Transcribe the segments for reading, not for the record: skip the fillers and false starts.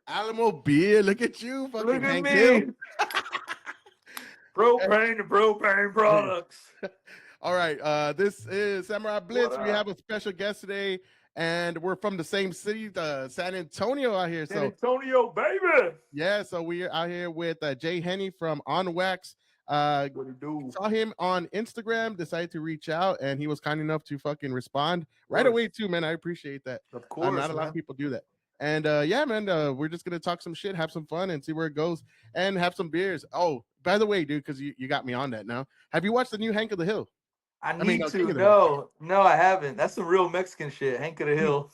Alamo beer. Look at you, fucking Look at Hank Hill. me. Propane and propane products. All right. This is Samurai What Blitz. We have up? a special guest today, and we're from the same city, San Antonio, out here. San So Antonio, baby. yeah, so we're out here with Jay Henny from On Wax. What it do? Saw him on Instagram, decided to reach out, and he was kind enough to fucking respond right course. away too, man. I appreciate that. Of course, Not a lot man. of people do that. And yeah, man, we're just gonna talk some shit, have some fun, and see where it goes, and have some beers. Oh, by the way, dude, because you got me on that now. Have you watched the new Hank of the Hill? I I mean, need no, King to. of the Hill. No, I haven't. That's some real Mexican shit. Hank of the Hill.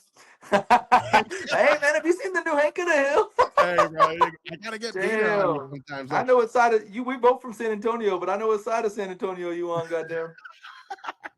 Hey, man, have you seen the new Hank of the Hill? Hey, bro, I gotta get beer on you Damn. sometimes. I know what side of you. We both from San Antonio, but I know what side of San Antonio you on. Goddamn.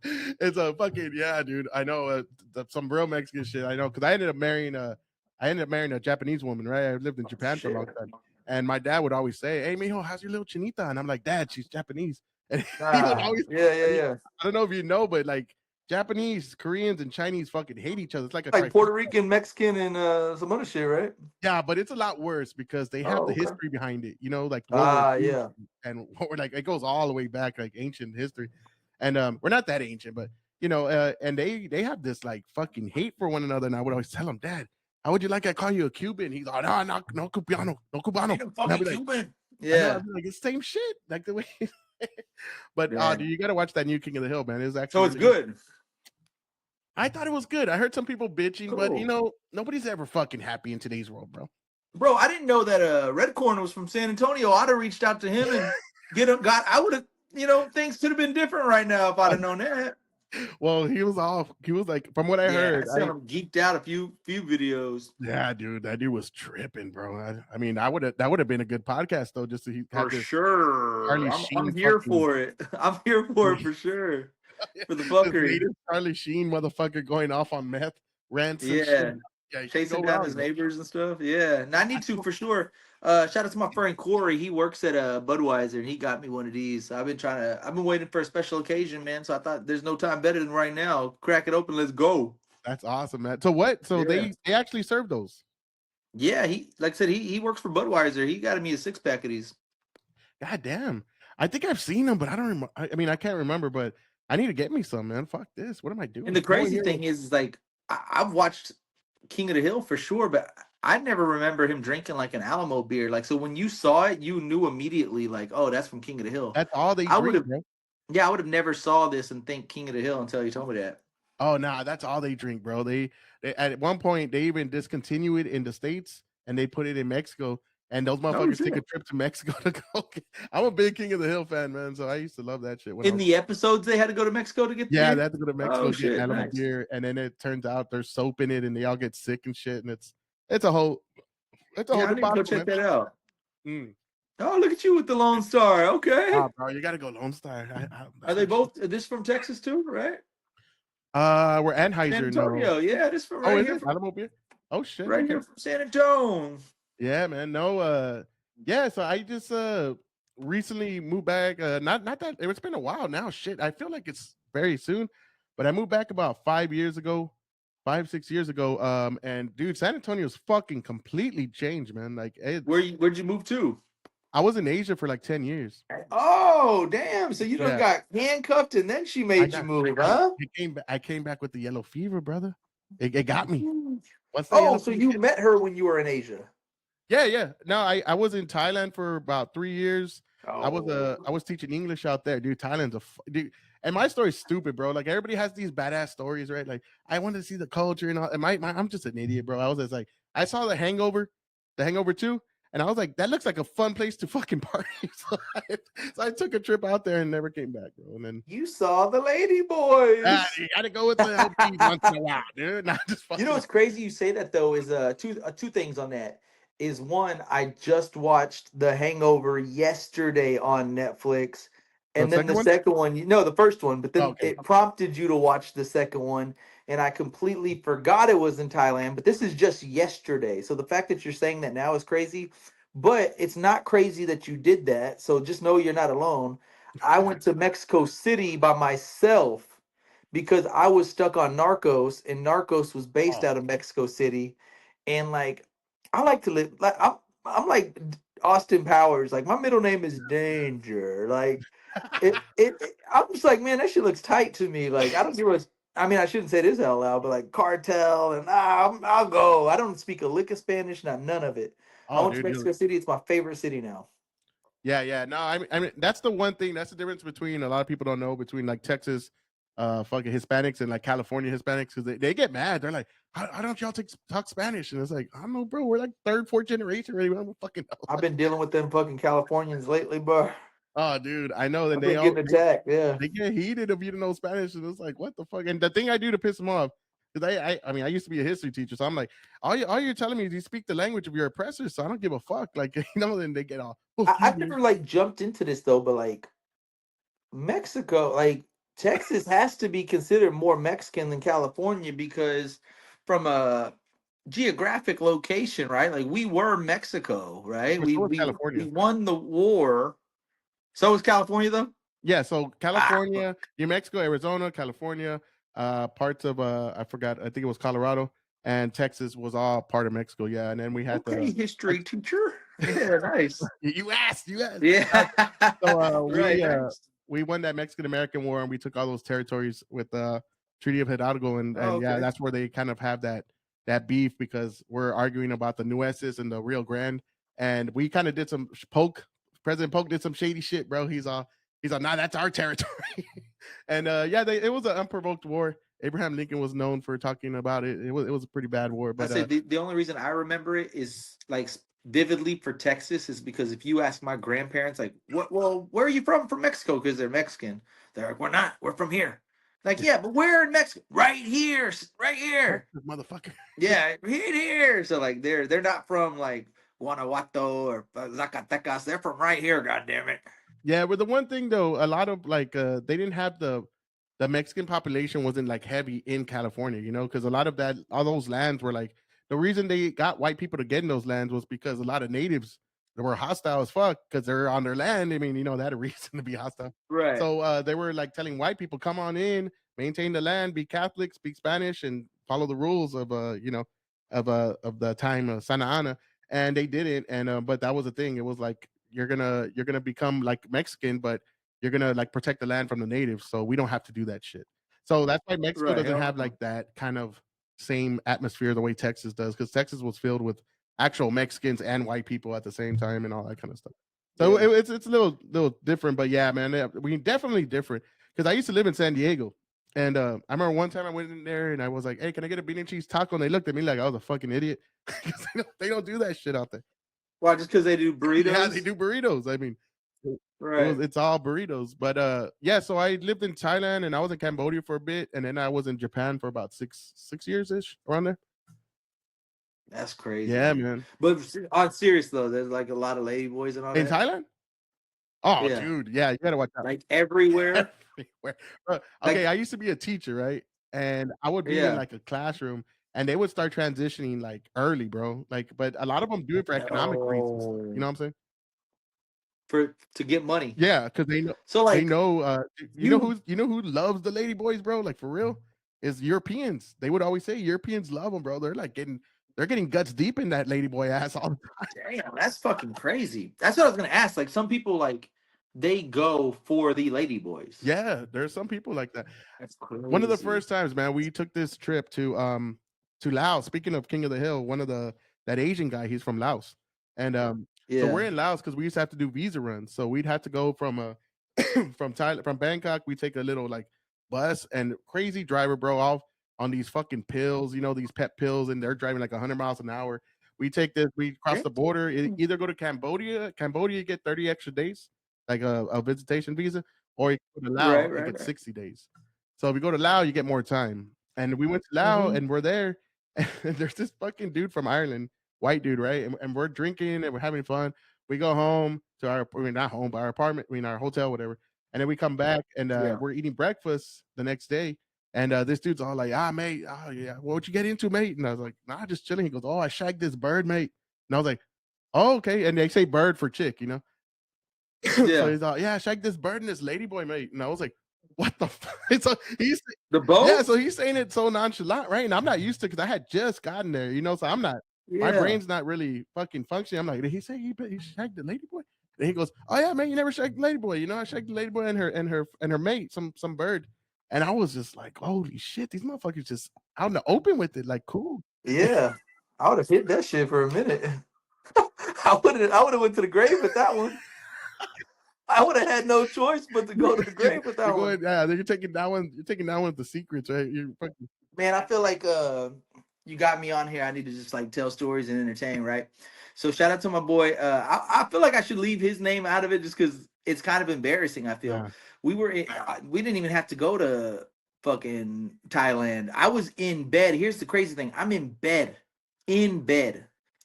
It's a fucking yeah, dude. I know some real Mexican shit. I know because I ended up marrying a Japanese woman, right? I lived in Japan for a long time, and my dad would always say, "Hey, mijo, how's your little chinita?" And I'm like, "Dad, she's Japanese." And he would always, Yeah. I don't know if you know, but like Japanese, Koreans, and Chinese fucking hate each other. It's like a Like Puerto Rican, Mexican, and some other shit, right? yeah, but it's a lot worse because they have the Okay. history behind it. You know, like World War II Yeah. and like it goes all the way back, like ancient history. And we're not that ancient, but you know, and they have this like fucking hate for one another. And I would always tell them, Dad, how would you like I call you a Cuban? He's like, no Cubano, no Cubano. And I'd be like, Cuban. I know, Yeah. I'd be like, it's the same shit, like the way. But Yeah. dude, you got to watch that new King of the Hill, man. It's So actually it's really good. I thought it was good. I heard some people bitching, but Cool. you know, nobody's ever fucking happy in today's world, bro. Bro, I didn't know that Red Corn was from San Antonio. I'd have reached out to him and I would have, things could have been different right now if I'd have known that. Well, he was off. He was like, from what I heard, I saw him geeked out a few videos. yeah, dude, that dude was tripping, bro. I mean, that would have been a good podcast though, just to have For this sure. Charlie I'm Sheen here fucking for it. I'm here for it for sure. For the this fuckery. native Charlie Sheen motherfucker going off on meth rants and Yeah. shit. Yeah, you can't Chasing go down wrong, his bro. neighbors and stuff. Yeah. And I need to for sure. Shout out to my friend Corey. He works at Budweiser and he got me one of these. I've been waiting for a special occasion, man. So I thought there's no time better than right now. Crack it open, let's go. That's awesome, man. So what? So Yeah. they actually serve those. Yeah, he like I said, he works for Budweiser. He got me a 6-pack of these. God damn. I think I've seen them, but I don't remember. I mean, I can't remember, but I need to get me some, man. Fuck this. What am I doing? And the crazy thing is like I've watched King of the Hill for sure, but I never remember him drinking like an Alamo beer. Like, so when you saw it, you knew immediately, like, oh, that's from King of the Hill. That's all they I would drink, have, bro. yeah, I would have never saw this and think King of the Hill until you told me that. Oh nah, that's all they drink, bro. They at one point they even discontinue it in the States and they put it in Mexico. And those motherfuckers take a trip to Mexico to go. I'm a big King of the Hill fan, man. So I used to love that shit. In the episodes, they had to go to Mexico to get the yeah, beer? they had to go to Mexico to get Alamo nice. beer, and then it turns out there's soap in it, and they all get sick and shit, and it's a whole I need to go check that out. Mm. Oh, look at you with the Lone Star. Okay. Oh, bro, you gotta go Lone Star. Are they both this from Texas too, right? We're Anheuser. San Antonio. No. Yeah, this from Oh, right is here. it Alamo beer? Oh shit. Right here from San Antonio. Yeah, man. No, yeah, so I just recently moved back. Not that it's been a while now. Shit. I feel like it's very soon, but I moved back about 5 years ago, 5-6 years ago. And dude, San Antonio's fucking completely changed, man. Like where'd you move to? I was in Asia for like 10 years. Oh, damn. So you done got handcuffed and then she made you move, huh? I came back with the yellow fever, brother. It got me. So you met her when you were in Asia? Yeah. No, I was in Thailand for about 3 years. Oh. I was teaching English out there, dude. Thailand's dude. And my story's stupid, bro. Like everybody has these badass stories, right? Like I wanted to see the culture and all. And I'm just an idiot, bro. I was just like, I saw The Hangover 2, and I was like, that looks like a fun place to fucking party. So I took a trip out there and never came back, bro. And then you saw the lady boys. You gotta go with the LP once in a while, dude. Not just you know what's crazy? You say that though is two things on that. Is one, I just watched The Hangover yesterday on Netflix. And then the second one, the first one, but then it prompted you to watch the second one. And I completely forgot it was in Thailand, but this is just yesterday. So the fact that you're saying that now is crazy, but it's not crazy that you did that. So just know you're not alone. I went to Mexico City by myself because I was stuck on Narcos, and Narcos was based out of Mexico City. And like, I like to live like I'm like Austin Powers. Like my middle name is Danger. Like I'm just like, man, that shit looks tight to me. Like I don't give a. I mean, I shouldn't say this out loud, but like cartel and I'll go. I don't speak a lick of Spanish, not none of it. I Oh, went to dude, Mexico City. It's my favorite city now. yeah, yeah. No, I mean, that's the one thing. That's the difference between a lot of people don't know between like Texas, fucking Hispanics and like California Hispanics because they get mad. They're like, how don't y'all talk Spanish? And it's like, I don't know, bro. We're like third, fourth generation already. I don't fucking I've know. been dealing with them fucking Californians lately, bro. Oh, dude, I know. Then I've been getting attacked. Yeah. they get heated if you don't know Spanish, and it's like, what the fuck? And the thing I do to piss them off, because I mean, I used to be a history teacher, so I'm like, all you're telling me is you speak the language of your oppressors, so I don't give a fuck. Like, then they get all, fuck you, I've man. never like jumped into this though, but like Mexico, like Texas has to be considered more Mexican than California because from a geographic location, right? Like we were Mexico, right? But We so is we California. we won the war. So is California though? Yeah, so Ah, California, New Mexico, Arizona, California, parts of I forgot, I think it was Colorado, and Texas was all part of Mexico. Yeah, and then we had okay, history teacher. Yeah, nice. you asked, you asked. Yeah. So Right, nice. we won that Mexican American War and we took all those territories with the Treaty of Hidalgo Oh, and yeah, okay. that's where they kind of have that beef because we're arguing about the Nueces and the Rio Grande, and we kind of did some poke. President Polk did some shady shit, bro. He's like, nah, that's our territory. And yeah, it was an unprovoked war. Abraham Lincoln was known for talking about it. It was a pretty bad war, I but said the only reason I remember it is like vividly for Texas is because if you ask my grandparents, like, what, well, where are you from? From Mexico, because they're Mexican. They're like, we're not. We're from here. Like, yeah, but where in Mexico? Right here, right here. Texas, motherfucker. Yeah, right here. So like, they're not from like Guanajuato or Zacatecas. They're from right here. God damn it. Yeah, but the one thing though, a lot of like they didn't have the Mexican population wasn't like heavy in California, you know, because a lot of that all those lands were like the reason they got white people to get in those lands was because a lot of natives that were hostile as fuck because they're on their land. I mean, you know, they had a reason to be hostile. Right. So they were like telling white people, come on in, maintain the land, be Catholic, speak Spanish, and follow the rules of you know, of the time of Santa Ana. And they didn't, and but that was the thing. It was like you're gonna become like Mexican, but you're gonna like protect the land from the natives, so we don't have to do that shit. So that's why Mexico Right. doesn't Hell have no. like that kind of same atmosphere the way Texas does, because Texas was filled with actual Mexicans and white people at the same time and all that kind of stuff. So Yeah. it's a little different, but yeah, man, we definitely different. Because I used to live in San Diego, and I remember one time I went in there and I was like, "Hey, can I get a bean and cheese taco?" And they looked at me like I was a fucking idiot because they don't do that shit out there. Why? Just because they do Yeah, they burritos? do burritos. I mean, Right. it's all burritos. But yeah, so I lived in Thailand and I was in Cambodia for a bit, and then I was in Japan for about six years ish around there. That's crazy, Yeah, dude. man. But on serious though, there's like a lot of lady boys and all In that. Thailand? Oh, Yeah, dude, yeah, you gotta watch out. like everywhere. Everywhere. Okay, Like I used to be a teacher, right? And I would be in yeah. like a classroom and they would start transitioning like early, bro. Like, but a lot of them do it for economic reasons. You Oh, know what I'm saying? for to get money. Yeah, because So they like know you, you know who loves the lady boys, bro? Like for real, is Europeans. They would always say Europeans love them, bro. They're getting guts deep in that lady boy ass all the time. damn, that's fucking crazy. That's what I was gonna ask. Like some people like they go for the lady boys. Yeah, there's some people like that. That's One of the crazy. first times, man, we took this trip to Laos. Speaking of King of the Hill, that Asian guy, he's from Laos. And so we're Yeah. in Laos because we used to have to do visa runs. So we'd have to go from from Thailand from Bangkok, we take a little like bus and crazy driver, bro, off on these fucking pills, you know, these pet pills, and they're driving like 100 miles an hour. We take this, we cross the border, either go to Cambodia, you get 30 extra days, like a visitation visa, or you go to Right. Laos and Right. get Right. 60 days. So if you go to Laos, you get more time. And we went to Laos Mm-hmm. and we're there, and there's this fucking dude from Ireland, white dude, right? And we're drinking and we're having fun. We go home to I mean, not home, but our apartment, I mean, our hotel, whatever. And then we come back and Yeah. we're eating breakfast the next day. And this dude's all like, mate, oh, yeah, what'd you get into, mate? And I was like, nah, just chilling. He goes, oh, I shagged this bird, mate. And I was like, oh, okay. And they say bird for chick, you know? So Yeah. he's all, yeah, I shagged this bird and this ladyboy, mate. And I was like, what the fuck? So he's The yeah, both? so he's saying it so nonchalant, right? And I'm not used to because I had just gotten there, you know, so I'm not. My brain's not really fucking functioning. I'm like, did he say he shagged the lady boy? And he goes, oh yeah, man, you never shagged the lady boy. You know, I shagged the lady boy and her mate, some bird. And I was just like, holy shit, these motherfuckers just out in the open with it, like cool. Yeah, I would have hit that shit for a minute. I would have went to the grave with that one. I would have had no choice but to go to the grave with that one. Yeah, you're taking that one. You're taking that one with the secrets, right? Man, I feel like you got me on here. I need to just like tell stories and entertain, right? So shout out to my boy. I feel like I should leave his name out of it just because it's kind of embarrassing. I feel we didn't even have to go to fucking Thailand. I was in bed. Here's the crazy thing. I'm in bed,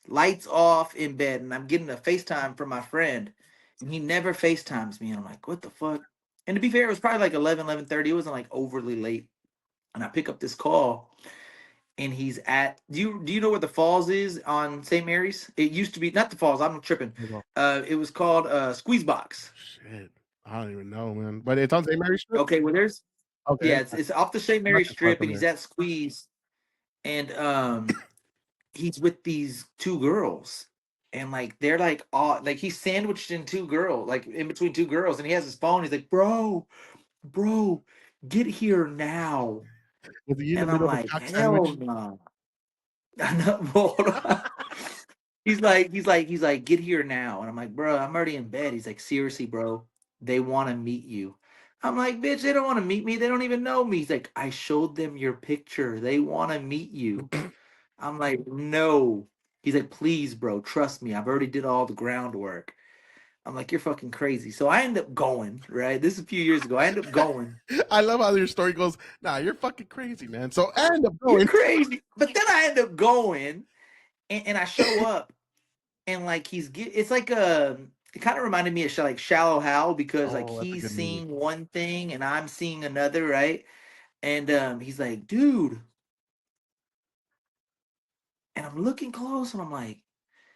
lights off in bed, and I'm getting a FaceTime from my friend. And he never FaceTimes me. And I'm like, what the fuck? And to be fair, it was probably like 11:30. It wasn't like overly late. And I pick up this call, and he's at. Do you know where the Falls is on St. Mary's? It used to be not the Falls. I'm tripping. It was called Squeezebox. Shit, I don't even know, man. But it's on St. Mary's Strip. Okay, well there's. Okay. Yeah, it's off the St. Mary's Strip, and he's at Squeeze, and he's with these two girls. And like they're like all like he's sandwiched in two girls, like in between two girls, and he has his phone. He's like, bro, get here now. And I'm like, hell no. He's like, get here now. And I'm like, bro, I'm already in bed. He's like, seriously, bro, they want to meet you. I'm like, bitch, they don't want to meet me. They don't even know me. He's like, I showed them your picture. They want to meet you. I'm like, no. He's like, please, bro, trust me. I've already did all the groundwork. I'm like, you're fucking crazy. So I end up going, right? This is a few years ago. I end up going. I love how your story goes, nah, you're fucking crazy, man. So I end up going. You're crazy. But then I end up going, and I show up, and like it's like it kind of reminded me of like Shallow Hal, because like he's seeing one thing and I'm seeing another, right? And he's like, dude. And I'm looking close, and I'm like,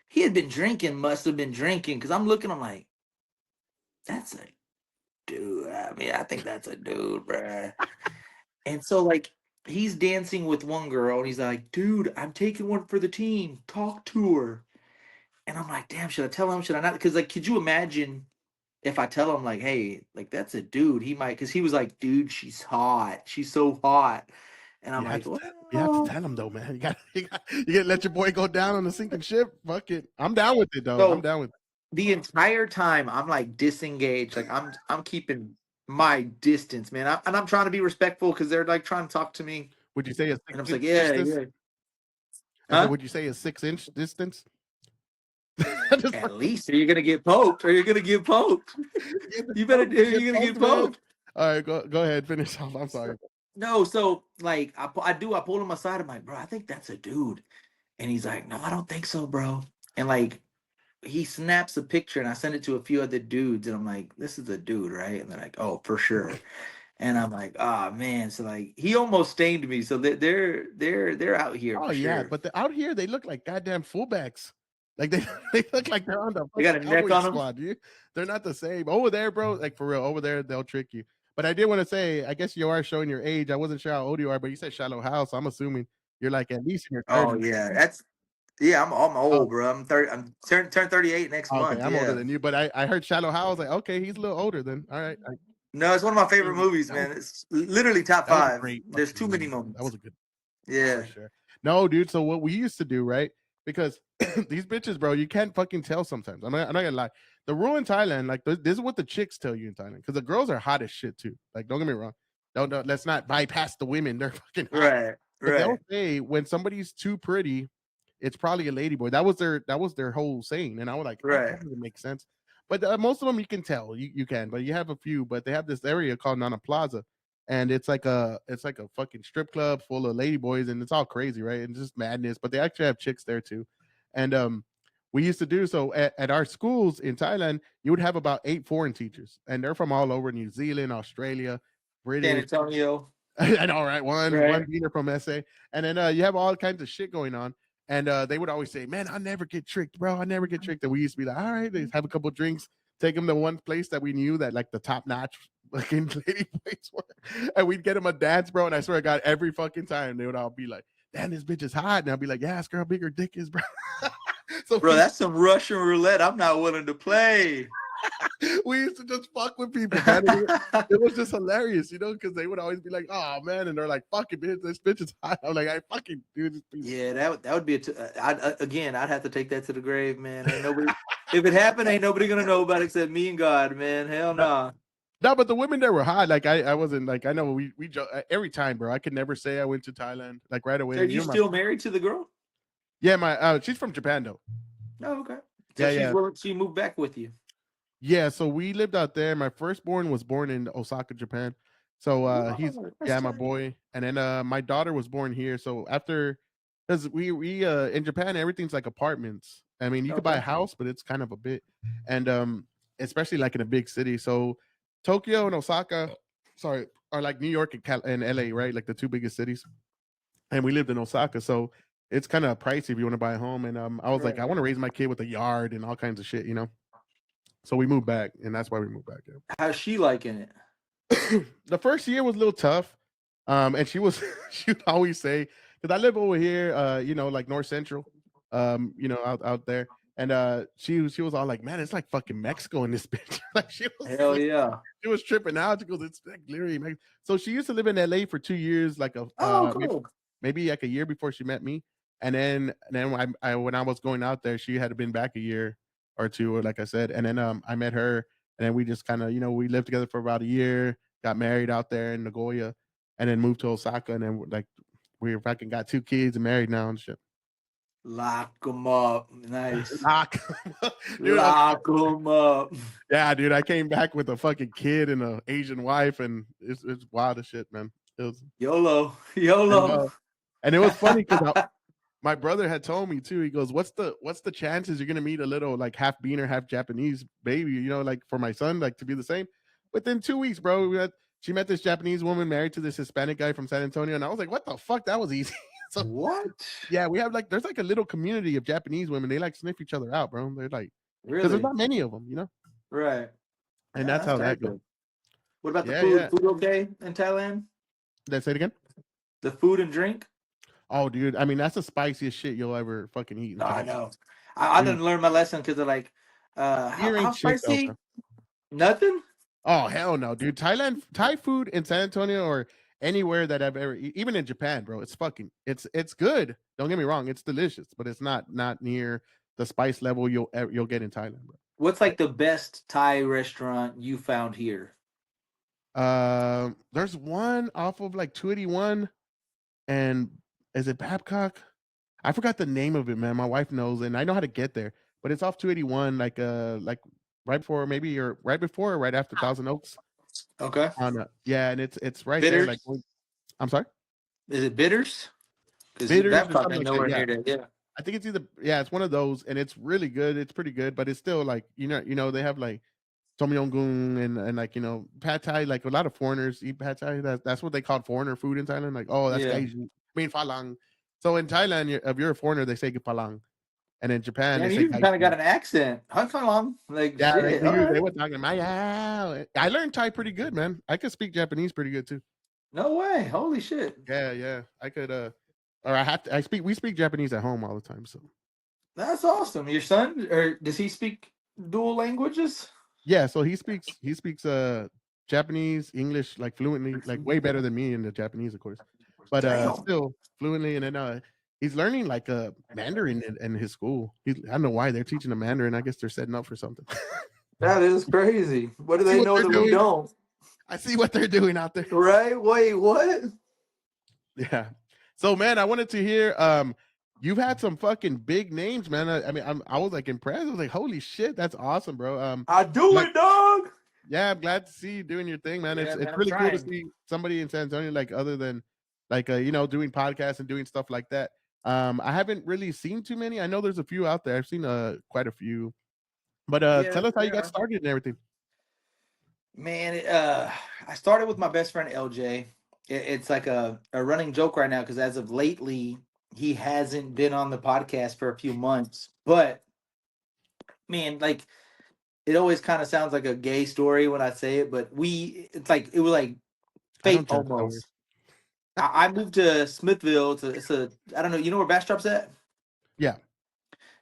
he had been drinking, must have been drinking, because I'm looking, I'm like, that's a dude. I mean, I think that's a dude, bruh. And so, like, he's dancing with one girl, and he's like, dude, I'm taking one for the team. Talk to her. And I'm like, damn, should I tell him? Should I not? Because, like, could you imagine if I tell him, like, hey, like, that's a dude? He might, because he was like, dude, she's hot. She's so hot. And I'm like, you have to tell him though, man. You gotta let your boy go down on the sinking ship. Fuck it. I'm down with it though. So I'm down with it. The entire time I'm like disengaged. Like I'm keeping my distance, man. I'm trying to be respectful because they're like trying to talk to me. Would you say a 6 and I'm like, yeah. Huh? Would you say a 6-inch distance? At least, or you're gonna get poked, You better. You're gonna get poked. All right, go ahead, finish off. I'm sorry. No, so like I pulled him aside. I'm like, bro, I think that's a dude, and he's like, no, I don't think so, bro. And like, he snaps a picture, and I send it to a few other dudes, and I'm like, this is a dude, right? And they're like, oh, for sure. And I'm like, oh man, so like he almost stained me. So they're out here. Oh yeah, sure. but out here they look like goddamn fullbacks. Like they look like they're on the they got a neck on squad, dude. They're not the same. Over there, bro, like for real, over there they'll trick you. But I did want to say, I guess you are showing your age. I wasn't sure how old you are, but you said Shallow Hal, so I'm assuming you're like at least in your 30s. Oh yeah, I'm old, bro. I'm 30. I'm turn 38 next month. I'm older than you, but I heard Shallow Hal. I was like, okay, he's a little older then. All right. No, it's one of my favorite movies, man. It's literally top 5. There's too many moments. That was a good. Yeah. For sure. No, dude. So what we used to do, right? Because these bitches, bro, you can't fucking tell sometimes. I'm not gonna lie. The rule in Thailand, like this is what the chicks tell you in Thailand, because the girls are hot as shit too. Like, don't get me wrong. Don't let's not bypass the women. They're fucking hot. Right. They'll say when somebody's too pretty, it's probably a ladyboy. That was their whole saying, and I was like, right, that doesn't make sense. But most of them you can tell, you can, but you have a few. But they have this area called Nana Plaza, and it's like a fucking strip club full of ladyboys, and it's all crazy, right? And just madness. But they actually have chicks there too, and we used to do so at our schools in Thailand. You would have about 8 foreign teachers, and they're from all over New Zealand, Australia, British, San Antonio. I know, right? One beater from SA, and then you have all kinds of shit going on. And they would always say, man, I never get tricked, bro. I never get tricked. And we used to be like, all right, let's have a couple of drinks, take them to one place that we knew that like the top notch fucking lady place were. And we'd get them a dance, bro. And I swear to God, every fucking time they would all be like, damn, this bitch is hot. And I'll be like, yeah, ask her how big her dick is, bro. So bro, that's some Russian roulette. I'm not willing to play. we used to just fuck with people, man. It was just hilarious, you know, because they would always be like, "Oh man," and they're like, "Fucking bitch, this bitch is hot." I'm like, "I fucking do this." Yeah, that would be I'd have to take that to the grave, man. Ain't nobody. If it happened, ain't nobody gonna know about it except me and God, man. Hell no. Nah. No, but the women there were hot. Like I wasn't like I know we every time, bro. I could never say I went to Thailand like right away. So are you still married to the girl? Yeah, my she's from Japan though. Oh, okay. So yeah, she moved back with you. Yeah, so we lived out there. My firstborn was born in Osaka, Japan. So he's my boy. And then my daughter was born here. So after because we in Japan everything's like apartments. I mean, you could buy a house, but it's kind of a bit. And especially like in a big city. So Tokyo and Osaka, are like New York and LA, right? Like the two biggest cities. And we lived in Osaka, so it's kind of pricey if you want to buy a home. And I was like, I want to raise my kid with a yard and all kinds of shit, you know. So we moved back, and that's why we moved back. Yeah. How's she liking it? The first year was a little tough, and she would always say, because I live over here, you know, like North Central, you know, out there, and she was all like, man, it's like fucking Mexico in this bitch. Like she was, hell yeah, she was tripping out. She goes, it's like literally Mexico. So she used to live in LA for 2 years, like cool. maybe like a year before she met me, and then when I was going out there, she had been back a year or two, or like I said, and then I met her, and then we just kind of, you know, we lived together for about a year, got married out there in Nagoya, and then moved to Osaka, and then like we fucking got 2 kids and married now and shit. Lock them up, nice. Lock them up. Yeah, dude, I came back with a fucking kid and an Asian wife, and it's wild as shit, man. It was YOLO. And it was funny because my brother had told me too. He goes, "What's the chances you're gonna meet a little like half beaner, half Japanese baby? You know, like for my son, like to be the same." Within 2 weeks, bro, she met this Japanese woman married to this Hispanic guy from San Antonio, and I was like, "What the fuck? That was easy." So what? Yeah, we have like there's like a little community of Japanese women. They like sniff each other out, bro. They're like, really, because there's not many of them, you know. Right. And that's how that goes. What about the food? Food okay in Thailand? Let's say it again. The food and drink. Oh, dude. I mean, that's the spiciest shit you'll ever fucking eat. I know. I didn't learn my lesson because they're like, how spicy? Nothing? Oh, hell no, dude. Thai food in San Antonio or anywhere that I've ever, even in Japan, bro, it's fucking, it's good. Don't get me wrong. It's delicious, but it's not near the spice level you'll get in Thailand, bro. What's like the best Thai restaurant you found here? There's one off of like 281, and is it Babcock? I forgot the name of it, man. My wife knows, and I know how to get there. But it's off 281, like right before maybe or right before or right after Thousand Oaks. Okay. Yeah, and it's right Bitters? there. Like, I'm sorry. Is it Bitters? Bitters. Babcock ain't nowhere near that. Yeah. I think it's it's one of those, and it's really good. It's pretty good, but it's still like you know they have like Tom Yum Goong and like, you know, pad thai. Like a lot of foreigners eat pad thai. That's what they call foreigner food in Thailand. Like, oh, that's Asian. I mean, phalang. So in Thailand, if you're a foreigner, they say phalang, and in Japan, they say you kind of got an accent. Phalang. Like, yeah, they were talking. I learned Thai pretty good, man. I could speak Japanese pretty good too. No way! Holy shit! Yeah, I could. Or I have to. We speak Japanese at home all the time. So that's awesome. Your son, or does he speak dual languages? Yeah, so he speaks Japanese, English like fluently, like way better than me in the Japanese, of course. But still fluently, and then he's learning like a Mandarin in his school. I don't know why they're teaching him Mandarin. I guess they're setting up for something. That is crazy. What do they know that we don't? I see what they're doing out there. Right? Wait, what? Yeah. So man, I wanted to hear you've had some fucking big names, man. I mean, I was like impressed. I was like, holy shit, that's awesome, bro. I do it, dog. Yeah, I'm glad to see you doing your thing, man. It's really cool to see somebody in San Antonio, like other than like you know, doing podcasts and doing stuff like that. I haven't really seen too many. I know there's a few out there. I've seen quite a few. But tell us how you got started and everything. Man, I started with my best friend LJ. It's like a running joke right now because as of lately, he hasn't been on the podcast for a few months. But man, like it always kind of sounds like a gay story when I say it, but it was like fate almost. I moved to Smithville. I don't know. You know where Bastrop's at? Yeah.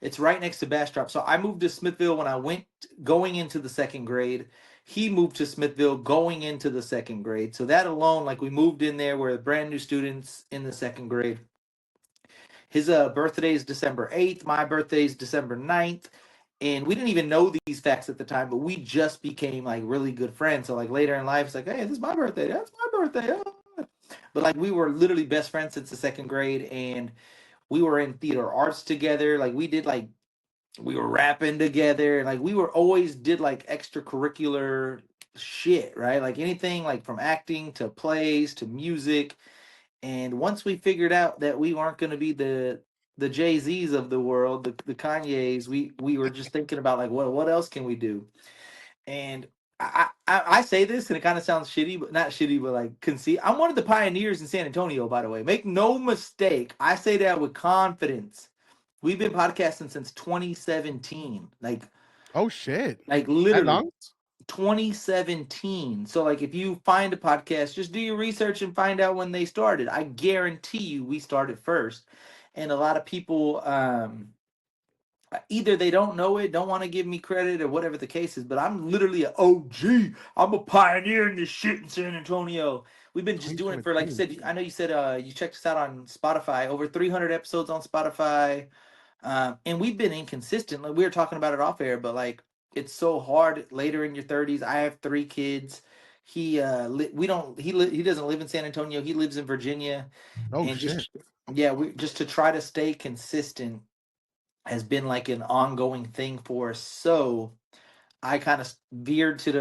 It's right next to Bastrop. So I moved to Smithville when I went going into the second grade. He moved to Smithville going into the second grade. So that alone, like we moved in there, we're brand new students in the second grade. His birthday is December 8th. My birthday is December 9th. And we didn't even know these facts at the time, but we just became like really good friends. So like later in life, it's like, hey, this is my birthday. That's my birthday. Oh. But like we were literally best friends since the second grade, and we were in theater arts together. Like we were rapping together, and like we were always did like extracurricular shit, right? Like anything like from acting to plays to music. And once we figured out that we weren't going to be the Jay-Z's of the world, the Kanye's, we were just thinking about like what else can we do? And I say this and it kind of sounds shitty, but not shitty, but like conceit. I'm one of the pioneers in San Antonio, by the way. Make no mistake. I say that with confidence. We've been podcasting since 2017. Oh shit. Like That literally long? 2017. So like if you find a podcast, just do your research and find out when they started. I guarantee you we started first. And a lot of people either they don't know it, don't want to give me credit, or whatever the case is, but I'm literally an OG. I'm a pioneer in this shit in San Antonio. We've been just doing it for, like you 2017. said, I know you said you checked us out on Spotify, over 300 episodes on Spotify. And we've been inconsistent. Like we were talking about it off air, but like it's so hard later in your 30s. I have 3 kids. We don't he doesn't live in San Antonio. He lives in Virginia, Oh and shit. just yeah, we just to try to stay consistent has been like an ongoing thing for us. So I kind of veered to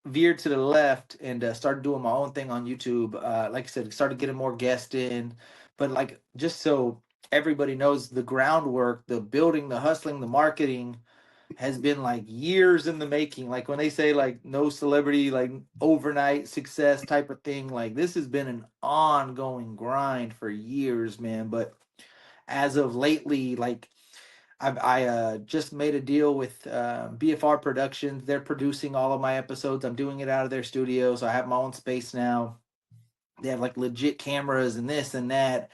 the left and started doing my own thing on YouTube. Like I said, started getting more guests in, but like just so everybody knows, the groundwork, the building, the hustling, the marketing has been like years in the making. Like when they say like no celebrity, like overnight success type of thing, like this has been an ongoing grind for years, man. But as of lately, like I just made a deal with BFR Productions. They're producing all of my episodes. I'm doing it out of their studio, so I have my own space now. They have like legit cameras and this and that.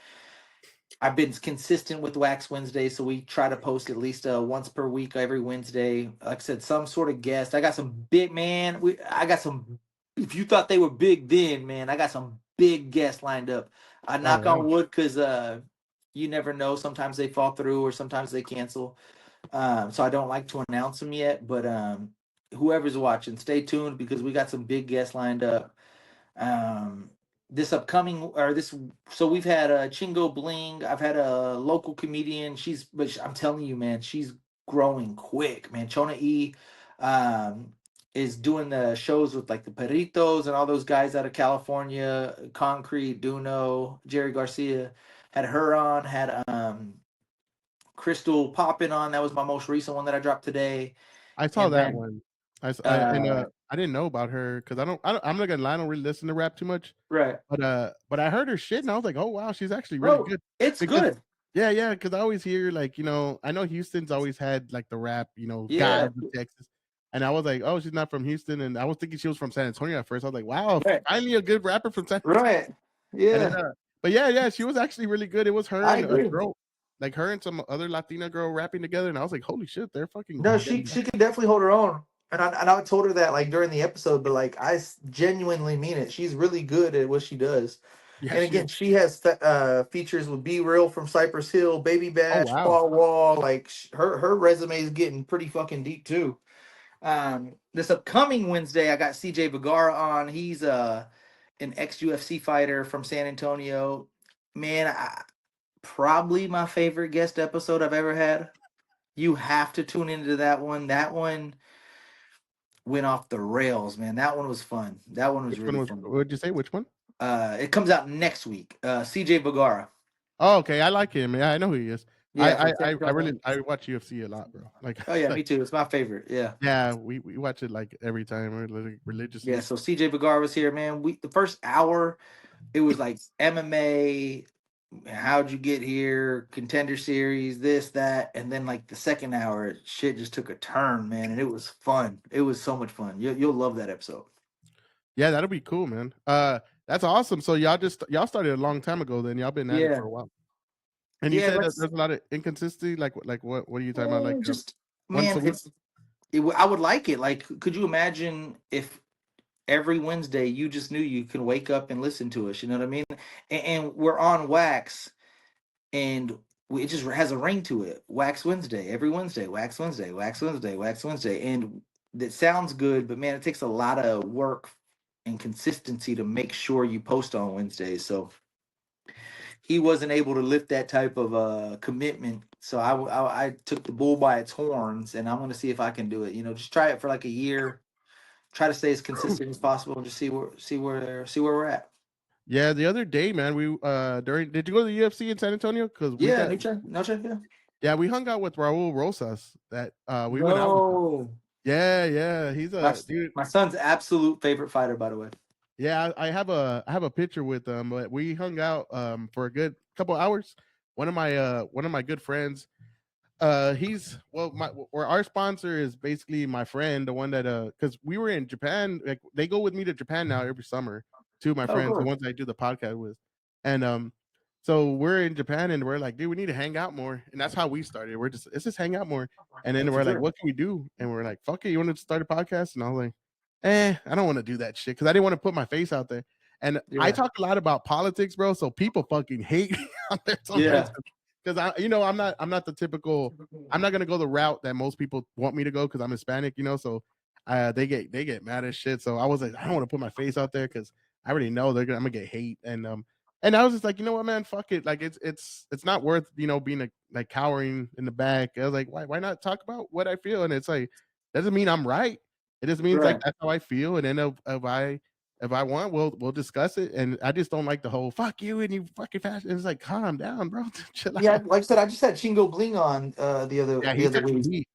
I've been consistent with Wax Wednesday, so we try to post at least once per week, every Wednesday. Like I said, some sort of guest. I got some big man. I got some. If you thought they were big then, man, I got some big guests lined up. I Oh knock yeah. on wood because you never know. Sometimes they fall through, or sometimes they cancel. So I don't like to announce them yet, but whoever's watching, stay tuned because we got some big guests lined up. Um, this upcoming or this, so we've had a Chingo Bling. I've had a local comedian. I'm telling you, man, she's growing quick, man. Chona E um, is doing the shows with like the Peritos and all those guys out of California, Concrete, Duno, Jerry Garcia. Had her on, had Crystal Poppin on. That was my most recent one that I dropped today. I saw And that then one. uh I didn't know about her because I'm not gonna lie, I don't really listen to rap too much. right. But I heard her shit and I was like, oh wow, she's actually really Bro, good. it's Because good. yeah, because I always hear like, I know Houston's always had like the rap, guys Yeah. in Texas. And I was like, oh, she's not from Houston. And I was thinking she was from San Antonio at first. I was like, wow, Right. finally a good rapper from San Antonio. Right. And then Yeah. but yeah, she was actually really good. It was her I and a agree. girl, like her and some other Latina girl rapping together, and I was like, holy shit, they're fucking No, getting she can definitely hold her own. And I told her that like during the episode, but like genuinely mean it. She's really good at what she does. yeah, And she is. again, she has features with Be Real from Cypress Hill, Baby Oh Bash, wow. Paul Wall. Like her resume is getting pretty fucking deep too. This upcoming Wednesday, I got CJ Vergara on. He's an ex UFC fighter from San Antonio. Man, probably my favorite guest episode I've ever had. You have to tune into that one. That one went off the rails, man. That one was fun. That one was Which one really was fun. what did you say? Which one? It comes out next week. CJ Vergara. Oh, okay. I like him. Yeah, I know who he is. Yeah, from San I Antonio. really I watch UFC a lot, bro. Like, Oh yeah, like me too. It's my favorite. Yeah. yeah, we watch it like every time Yeah, religiously. so CJ Vergara was here, man. The first hour, it was like MMA, how'd you get here, contender series, this, that, and then like the second hour, shit just took a turn, man, and it was fun. It was so much fun. You'll love that episode. Yeah, that'll be cool, man. That's awesome. So y'all started a long time ago. Then y'all been at it for Yeah. a while. And you Yeah, said that let's there's a lot of inconsistency. Like what are you talking about? Like just once a man, week? I would like it. Like, could you imagine if every Wednesday you just knew you could wake up and listen to us? You know what I mean? And we're on Wax, and it just has a ring to it. Wax Wednesday, every Wednesday, Wax Wednesday, Wax Wednesday, Wax Wednesday, and that sounds good, but man, it takes a lot of work and consistency to make sure you post on Wednesdays. So he wasn't able to lift that type of commitment. So I took the bull by its horns, and I'm going to see if I can do it. You know, just try it for like a year, try to stay as consistent as possible, and just see where we're at. Yeah, the other day, man, we did you go to the UFC in San Antonio? Because we Yeah, got no check, yeah. yeah, we hung out with Raul Rosas. That we went out with him. No, Yeah, he's my a dude. my son's absolute favorite fighter, by the way. Yeah, I have a picture with them, but we hung out for a good couple hours. One of my good friends, he's well my or our sponsor is basically my friend, the one that because we were in Japan, like they go with me to Japan now every summer. Two of my Oh, friends, the cool. ones I do the podcast with, and so we're in Japan and we're like, dude, we need to hang out more, and that's how we started. Let's just hang out more, and then Yeah, for we're like, sure. what can we do? And we're like, fuck it, you want to start a podcast? And I was like, I don't want to do that shit because I didn't want to put my face out there. And I Yeah, talk a lot about politics, bro. So people fucking hate me out there sometimes yeah, because I'm not the typical. I'm not gonna go the route that most people want me to go because I'm Hispanic, so they get mad as shit. So I was like, I don't want to put my face out there because I already know I'm gonna get hate. And I was just like, you know what, man, fuck it. Like it's not worth being like cowering in the back. I was like, why not talk about what I feel? And it's like doesn't mean I'm right. It just means like right. that's how I feel. And then if I want, we'll discuss it. And I just don't like the whole fuck you and you fucking fast. It's like calm down, bro. Chill Yeah, out. like I said, I just had Chingo Bling on Yeah, the he other took some week, heat,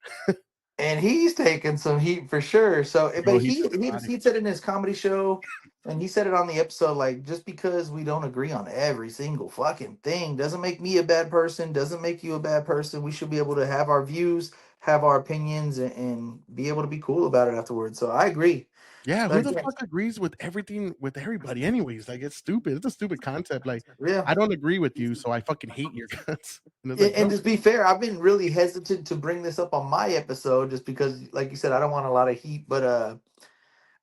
and he's taking some heat for sure. So, bro. but He took a lot of he said in his comedy show, and he said it on the episode, like just because we don't agree on every single fucking thing doesn't make me a bad person, doesn't make you a bad person. We should be able to have our views, have our opinions, and be able to be cool about it afterwards. So I agree. Yeah, who Like, the fuck agrees with everything with everybody anyways? Like it's stupid. It's a stupid concept. Like yeah. I don't agree with you, so I fucking hate your guts. And it's like, And no. to be fair, I've been really hesitant to bring this up on my episode just because, like you said, I don't want a lot of heat. But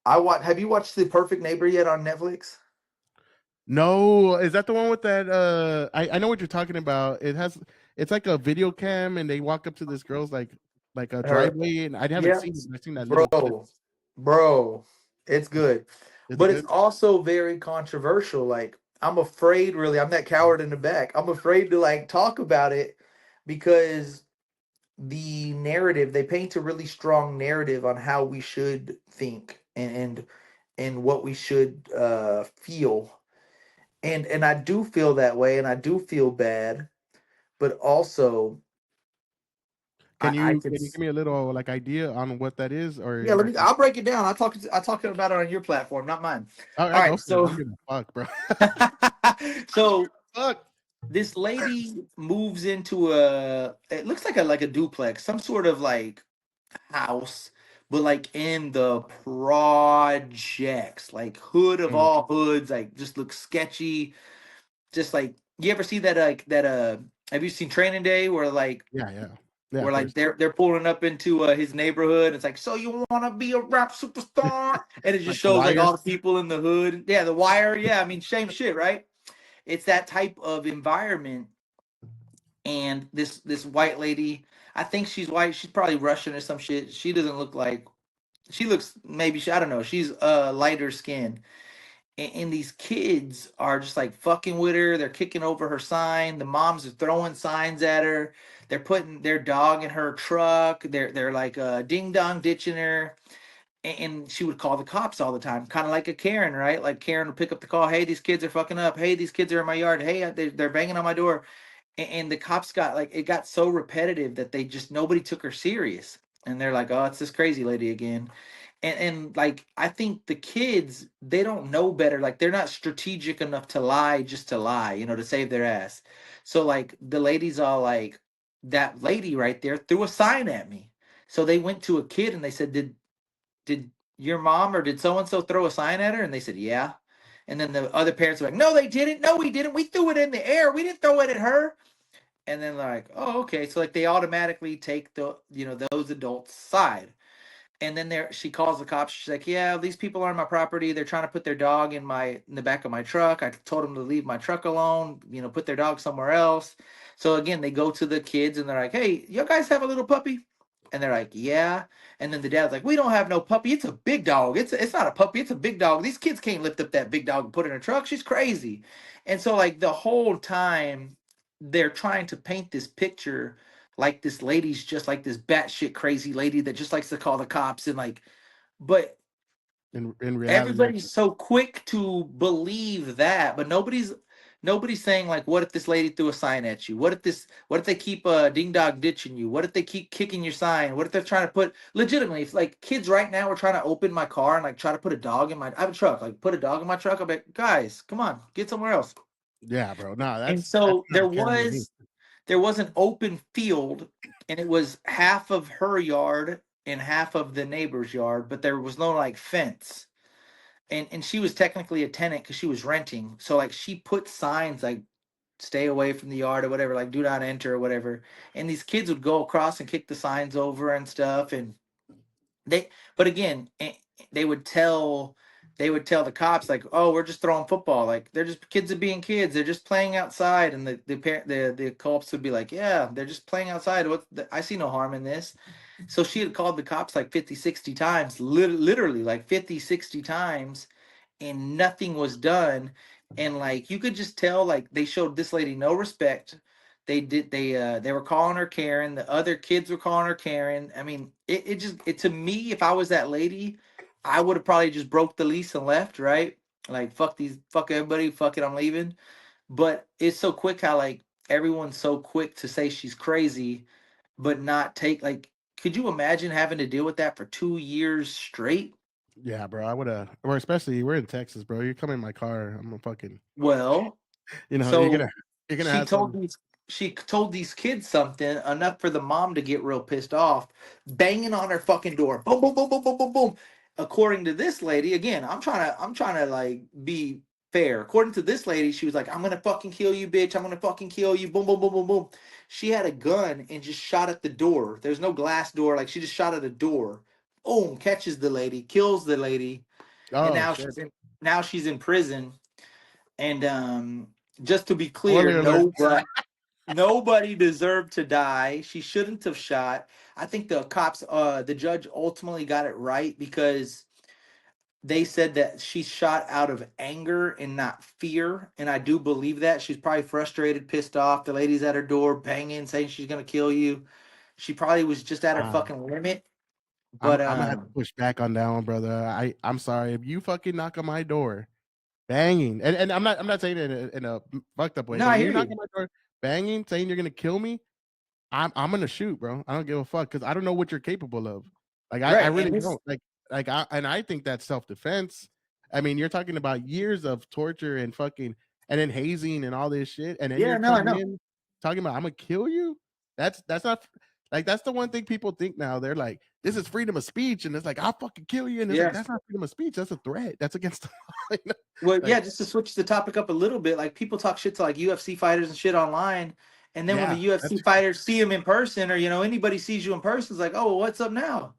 I watch. Have you watched The Perfect Neighbor yet on Netflix? No, is that the one with that I know what you're talking about. It's like a video cam and they walk up to this girl's like a Or driveway and I haven't yeah, seen it. I've seen that little clip. bro, bro, it's good, Is it but it's good? also very controversial. Like I'm afraid, really, I'm that coward in the back. I'm afraid to like talk about it because the narrative they paint a really strong narrative on how we should think and what we should feel and I do feel that way and I do feel bad, but also I Can could you give me a little like idea on what that is or yeah, let you're me I'll break it down. I'll talk about it on your platform, not mine. all All right, go right, for it. I so don't give a fuck, bro. so Fuck. this lady moves into it looks like a duplex, some sort of like house, but like in the projects, like hood of Mm, all hoods, like just looks sketchy. Just like you ever see that like that have you seen Training Day yeah, yeah. Yeah, where of like course. they're pulling up into his neighborhood? It's like, so you want to be a rap superstar, and it just Like The shows like Wire. all the people in the hood. Yeah, The Wire. Yeah, I mean, same shit, right? It's that type of environment. And this white lady, I think she's white. She's probably Russian or some shit. She doesn't look like she looks maybe I don't know. She's lighter skin. And these kids are just like fucking with her. They're kicking over her sign. The moms are throwing signs at her. They're putting their dog in her truck. They're like ding dong ditching her. And she would call the cops all the time, kind of like a Karen, right? Like Karen would pick up the call. Hey, these kids are fucking up. Hey, these kids are in my yard. Hey, they're banging on my door. And the cops got like it got so repetitive that they just nobody took her serious. And they're like, oh, it's this crazy lady again. And like I think the kids they don't know better. Like they're not strategic enough to lie just to lie, to save their ass. So like the ladies all like that lady right there threw a sign at me. So they went to a kid and they said, did your mom or did so and so throw a sign at her? And they said, yeah. And then the other parents are like, no, they didn't. No, we didn't. We threw it in the air. We didn't throw it at her. And then like, oh, okay. So like they automatically take the, those adults' side. And then she calls the cops. She's like, yeah, these people are on my property. They're trying to put their dog in the back of my truck. I told them to leave my truck alone, put their dog somewhere else. So again, they go to the kids and they're like, hey, you guys have a little puppy? And they're like, yeah. And then the dad's like, we don't have no puppy. It's a big dog. It's not a puppy. It's a big dog. These kids can't lift up that big dog and put it in a truck. She's crazy. And so like the whole time they're trying to paint this picture like this lady's just like this batshit crazy lady that just likes to call the cops and like, but in reality, everybody's so quick to believe that, but nobody's saying like, what if this lady threw a sign at you? What if they keep ding dog ditching you? What if they keep kicking your sign? What if they're trying to put legitimately, if like kids right now are trying to open my car and like try to put a dog in I have a truck, like put a dog in my truck. I'm like, guys, come on, get somewhere else. Yeah, bro. No, and so there was an open field and it was half of her yard and half of the neighbor's yard, but there was no like fence. And she was technically a tenant because she was renting. So like she put signs like stay away from the yard or whatever, like do not enter or whatever. And these kids would go across and kick the signs over and stuff. And but again, they would tell the cops like, oh, we're just throwing football, like they're just kids are being kids, they're just playing outside. And the cops would be like, yeah, they're just playing outside, I see no harm in this. So she had called the cops like 50-60 times, literally like 50-60 times, and nothing was done. And like you could just tell like they showed this lady no respect. They were calling her Karen. The other kids were calling her Karen. I mean, it to me, if I was that lady, I would have probably just broke the lease and left, right? Like fuck everybody, fuck it, I'm leaving. But it's so quick how like everyone's so quick to say she's crazy, but not take like. Could you imagine having to deal with that for 2 years straight? Yeah, bro. I would have, or especially we're in Texas, bro. You come in my car, I'm a fucking. Well, So you're gonna she have some. she told these kids something enough for the mom to get real pissed off, banging on her fucking door. Boom, boom, boom, boom, boom, boom, boom. According to this lady, again, I'm trying to like be fair. According to this lady, she was like, I'm gonna fucking kill you, bitch. I'm gonna fucking kill you. Boom, boom, boom, boom, boom. She had a gun and just shot at the door. There's no glass door. Like she just shot at a door. Boom, catches the lady, kills the lady, and Oh shit! Now she's in prison. And just to be clear, Spoiler alert. nobody deserved to die. She shouldn't have shot. I think the judge ultimately got it right because they said that she shot out of anger and not fear. And I do believe that. She's probably frustrated, pissed off. The lady's at her door banging, saying she's going to kill you. She probably was just at her fucking limit. But I'm gonna have to push back on that one, brother. I'm sorry if you fucking knock on my door, banging, and I'm not saying it in a fucked up way. No, but you knock on my door, banging, saying you're gonna kill me. I'm gonna shoot, bro. I don't give a fuck because I don't know what you're capable of. Like I really don't. I think that's self defense. I mean, you're talking about years of torture and fucking and then hazing and all this shit, and then you're coming in talking about I'm gonna kill you. That's not like that's the one thing people think now. They're like, this is freedom of speech, and it's like I'll fucking kill you, and it's like that's not freedom of speech. That's a threat. That's against the law. Well, yeah, just to switch the topic up a little bit, like people talk shit to like UFC fighters and shit online, and then when the UFC fighters see them in person, or anybody sees you in person, it's like, oh, well, what's up now?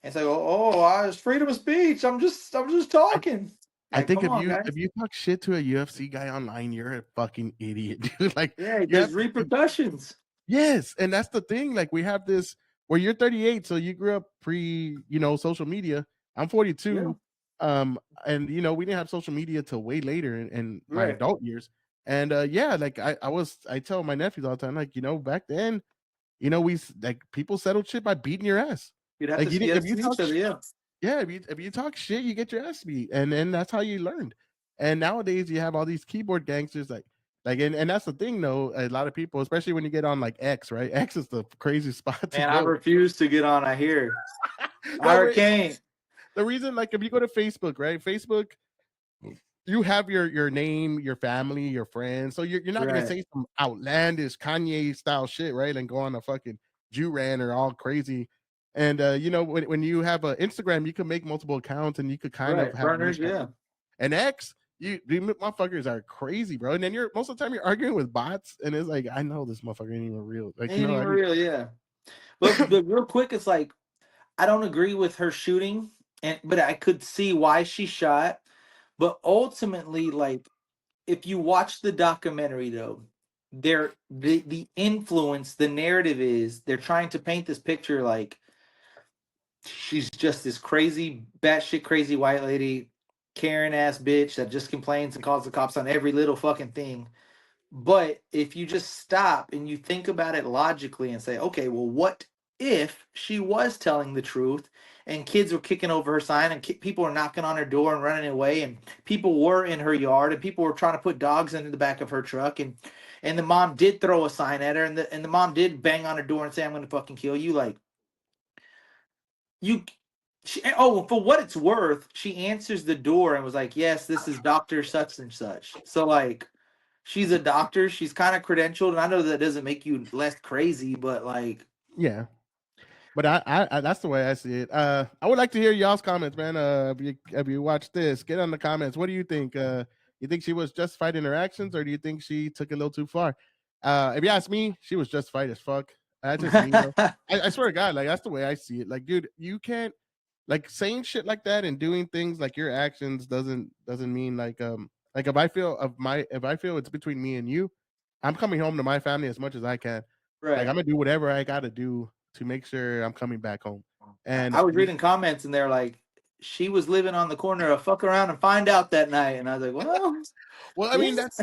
And it's like, oh, it's freedom of speech. I'm just talking. I think if you talk shit to a UFC guy online, you're a fucking idiot, dude. Like, yeah, there's repercussions. Yes, and that's the thing. Like, we have this where you're 38, so you grew up pre, social media. I'm 42, and we didn't have social media till way later in my adult years. And like I tell my nephews all the time, like, back then, we like people settled shit by beating your ass. You'd have like, to if you talk shit, if you talk shit, you get your ass beat, and then that's how you learned. And nowadays, you have all these keyboard gangsters, and that's the thing, though. A lot of people, especially when you get on like X, right? X is the crazy spot. Man, I refuse to get on. I hear. I can't. The reason, like, if you go to Facebook, right? Facebook, you have your name, your family, your friends. So you're not gonna say some outlandish Kanye style shit, right? And go on a fucking Jew rant or all crazy. And when you have an Instagram, you can make multiple accounts and you could kind of have burners, an X, you motherfuckers are crazy, bro. And then most of the time you're arguing with bots, and it's like, I know this motherfucker ain't even real. Like, Ain't even real, yeah. But real quick, it's like I don't agree with her shooting, but I could see why she shot. But ultimately, like if you watch the documentary though, the influence, the narrative is they're trying to paint this picture like she's just this crazy, batshit crazy white lady, Karen ass bitch that just complains and calls the cops on every little fucking thing. But if you just stop and you think about it logically and say, okay, well, what if she was telling the truth and kids were kicking over her sign and people were knocking on her door and running away and people were in her yard and people were trying to put dogs into the back of her truck and the mom did throw a sign at her and the mom did bang on her door and say, I'm going to fucking kill you. Like, for what it's worth, she answers the door and was like, yes, this is Dr. Such and Such. So, like, she's a doctor. She's kind of credentialed, and I know that doesn't make you less crazy, but like, yeah. But I that's the way I see it. I would like to hear y'all's comments, man. If you watch this, get on the comments. What do you think? You think she was justified in her actions, or do you think she took it a little too far? If you ask me, she was justified as fuck. That's just me. I swear to God, like that's the way I see it. Like, dude, you can't like saying shit like that and doing things like your actions doesn't mean like if I feel it's between me and you, I'm coming home to my family as much as I can. right. Like I'm gonna do whatever I gotta do to make sure I'm coming back home. And I was reading comments and they're like, she was living on the corner of Fuck Around and Find Out that night, and I was like, well, I mean that's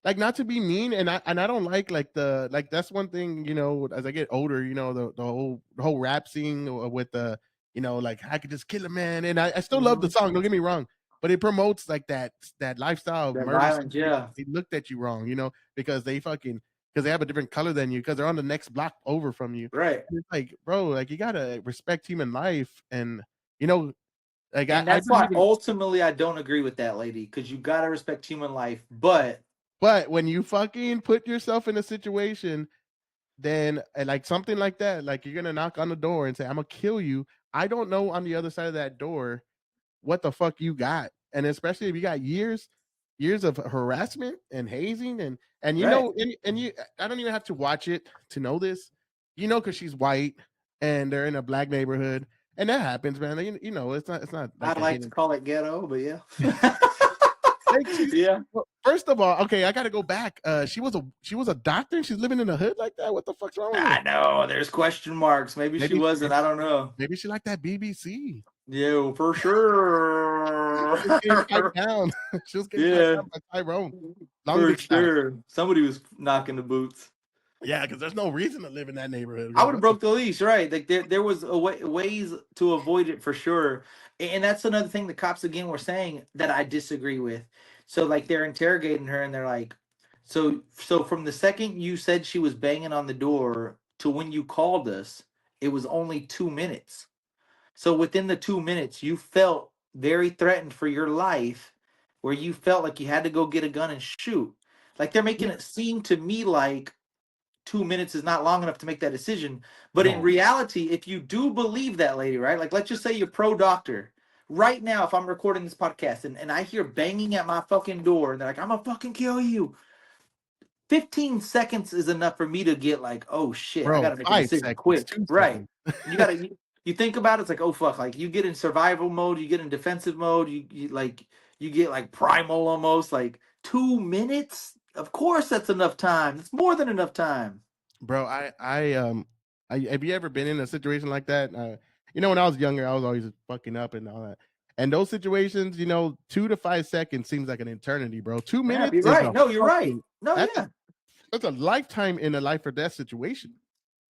like not to be mean, and I don't like that's one thing, you know, as I get older, you know, the whole rap scene with the, you know, like I could just kill a man, and I still love the song, don't get me wrong, but it promotes like that lifestyle of murder. Violence, yeah. They looked at you wrong, you know, because they have a different color than you, because they're on the next block over from you. Right. And it's like, bro, like you gotta respect human life, and you know, like and that's why ultimately I don't agree with that lady, because you gotta respect human life, but when you fucking put yourself in a situation, then like something like that, like you're gonna knock on the door and say, I'm gonna kill you. I don't know on the other side of that door what the fuck you got. And especially if you got years of harassment and hazing and you know, and you, I don't even have to watch it to know this, you know, because she's white and they're in a black neighborhood, and that happens, man. You know, it's not like I'd like to call it ghetto, but yeah. Yeah. Well, first of all, okay, I got to go back. She was a doctor and she's living in the hood like that. What the fuck's wrong with her? I know. There's question marks. Maybe she wasn't. I don't know. Maybe she liked that BBC. Yeah, for sure. She was getting piped down. She was getting piped down by Tyrone. For sure. Somebody was knocking the boots. Yeah, because there's no reason to live in that neighborhood. I would have broke the leash, right? Like there was ways to avoid it for sure. And that's another thing the cops again were saying that I disagree with. So like they're interrogating her and they're like, so from the second you said she was banging on the door to when you called us, it was only 2 minutes. So within the 2 minutes, you felt very threatened for your life, where you felt like you had to go get a gun and shoot. Like they're making it seem to me like 2 minutes is not long enough to make that decision. But in reality, if you do believe that lady, right? Like, let's just say you're pro doctor. Right now, if I'm recording this podcast and I hear banging at my fucking door and they're like, I'm gonna fucking kill you. 15 seconds is enough for me to get like, oh shit, bro, I gotta make a decision quick. Right. You think about it, it's like, oh fuck, like you get in survival mode, you get in defensive mode, you get like primal almost, like 2 minutes. Of course, that's enough time. It's more than enough time, bro. Have you ever been in a situation like that? You know, when I was younger, I was always fucking up and all that. And those situations, you know, 2 to 5 seconds seems like an eternity, bro. 2 minutes. You're right. No, you're right. No, that's a lifetime in a life or death situation.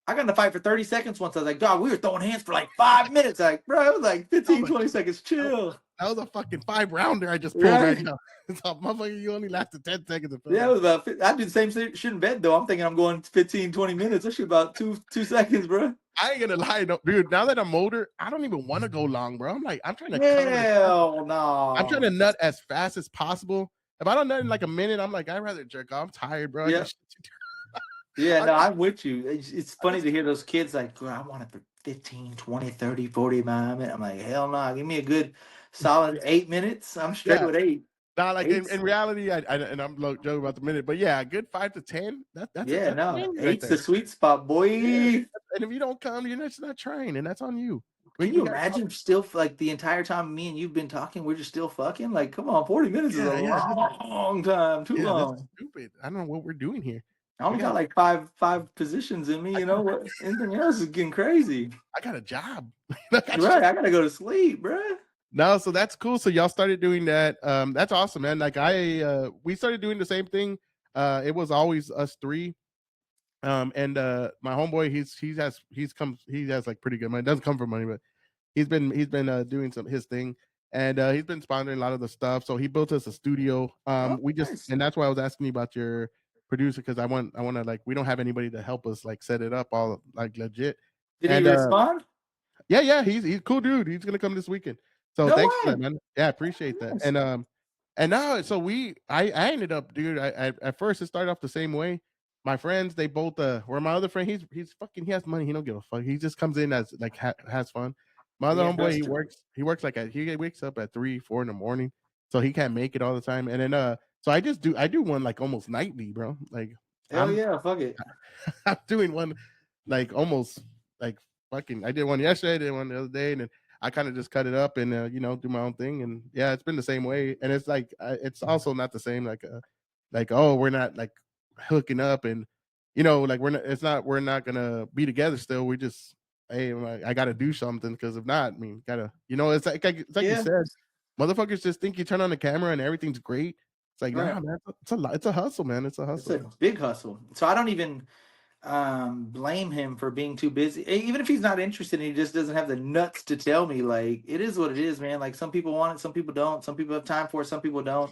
I got in a fight for 30 seconds once. I was like, dog, we were throwing hands for like 5 minutes. Like, bro, it was like 15, 20 seconds. Chill. That was a fucking 5-rounder I just pulled right now. So, motherfucker, you only lasted 10 seconds. Yeah, it was about. I did the same shit in bed, though. I'm thinking I'm going 15, 20 minutes. I shoot about two seconds, bro. I ain't gonna lie, dude. Now that I'm older, I don't even want to go long, bro. I'm trying to hell no. I'm trying to nut as fast as possible. If I don't nut in like a minute, I'm like, I'd rather jerk off. I'm tired, bro. Yeah. Yeah, no, I'm with you. It's funny to hear those kids like, I want it for 15, 20, 30, 40 minutes. I'm like, hell no. Give me a good solid 8 minutes. I'm straight with 8. Not like in reality, and I'm joking about the minute, but yeah, a good 5 to 10. That's Yeah, a no, right 8's there. the sweet spot, boy. Yeah. And if you don't come, you're just not trying, and that's on you. Can you imagine still like the entire time me and you've been talking, we're just still fucking? Like, come on, 40 minutes is a long time, too long. That's stupid. I don't know what we're doing here. I only got like five positions in me, you know what? Anything else is getting crazy. I got a job. Right, I gotta go to sleep, bro. No, so that's cool. So y'all started doing that. That's awesome, man. Like we started doing the same thing. It was always us three. And my homeboy, he has like pretty good money. Doesn't come from money, but he's been doing his thing, and he's been sponsoring a lot of the stuff. So he built us a studio. Nice. And that's why I was asking you about your producer, because I want to, like, we don't have anybody to help us like set it up all like legit. Did he respond? Yeah, he's a cool dude. He's gonna come this weekend. So No thanks for way. that, man. Yeah, I appreciate that. And now, so I ended up, dude. I at first it started off the same way. My friends, they both where my other friend, he's fucking, he has money. He don't give a fuck. He just comes in as like has fun. My other homeboy, he works like he wakes up at 3, 4 in the morning, so he can't make it all the time. And then so I do one like almost nightly, bro. Like, hell yeah, fuck it. I'm doing one like almost like fucking. I did one yesterday, I did one the other day, and then I kind of just cut it up and do my own thing. And yeah, it's been the same way. And it's like it's also not the same like oh, we're not like hooking up, and like we're not gonna be together still. We just, hey, I gotta do something, because if not, I mean, gotta, it's like you said, motherfuckers just think you turn on the camera and everything's great. It's like, nah, man, it's a hustle, man. It's a hustle. It's a big hustle. So I don't even blame him for being too busy. Even if he's not interested and he just doesn't have the nuts to tell me, like, it is what it is, man. Like, some people want it, some people don't. Some people have time for it, some people don't.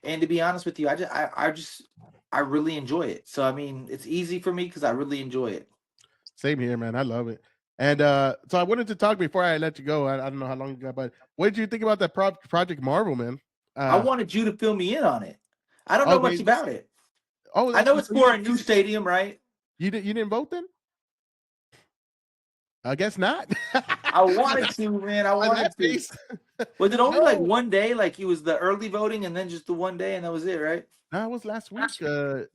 And to be honest with you, I really enjoy it. So I mean, it's easy for me because I really enjoy it. Same here, man. I love it. And so I wanted to talk before I let you go. I don't know how long you got, but what did you think about that Project Marvel, man? I wanted you to fill me in on it. I don't know much about it. Oh, I know it's for a new stadium, right? You didn't vote then? I guess not. I wanted to, man. I wanted to. Was it only like one day? Like it was the early voting and then just the one day and that was it, right? No, it was last week.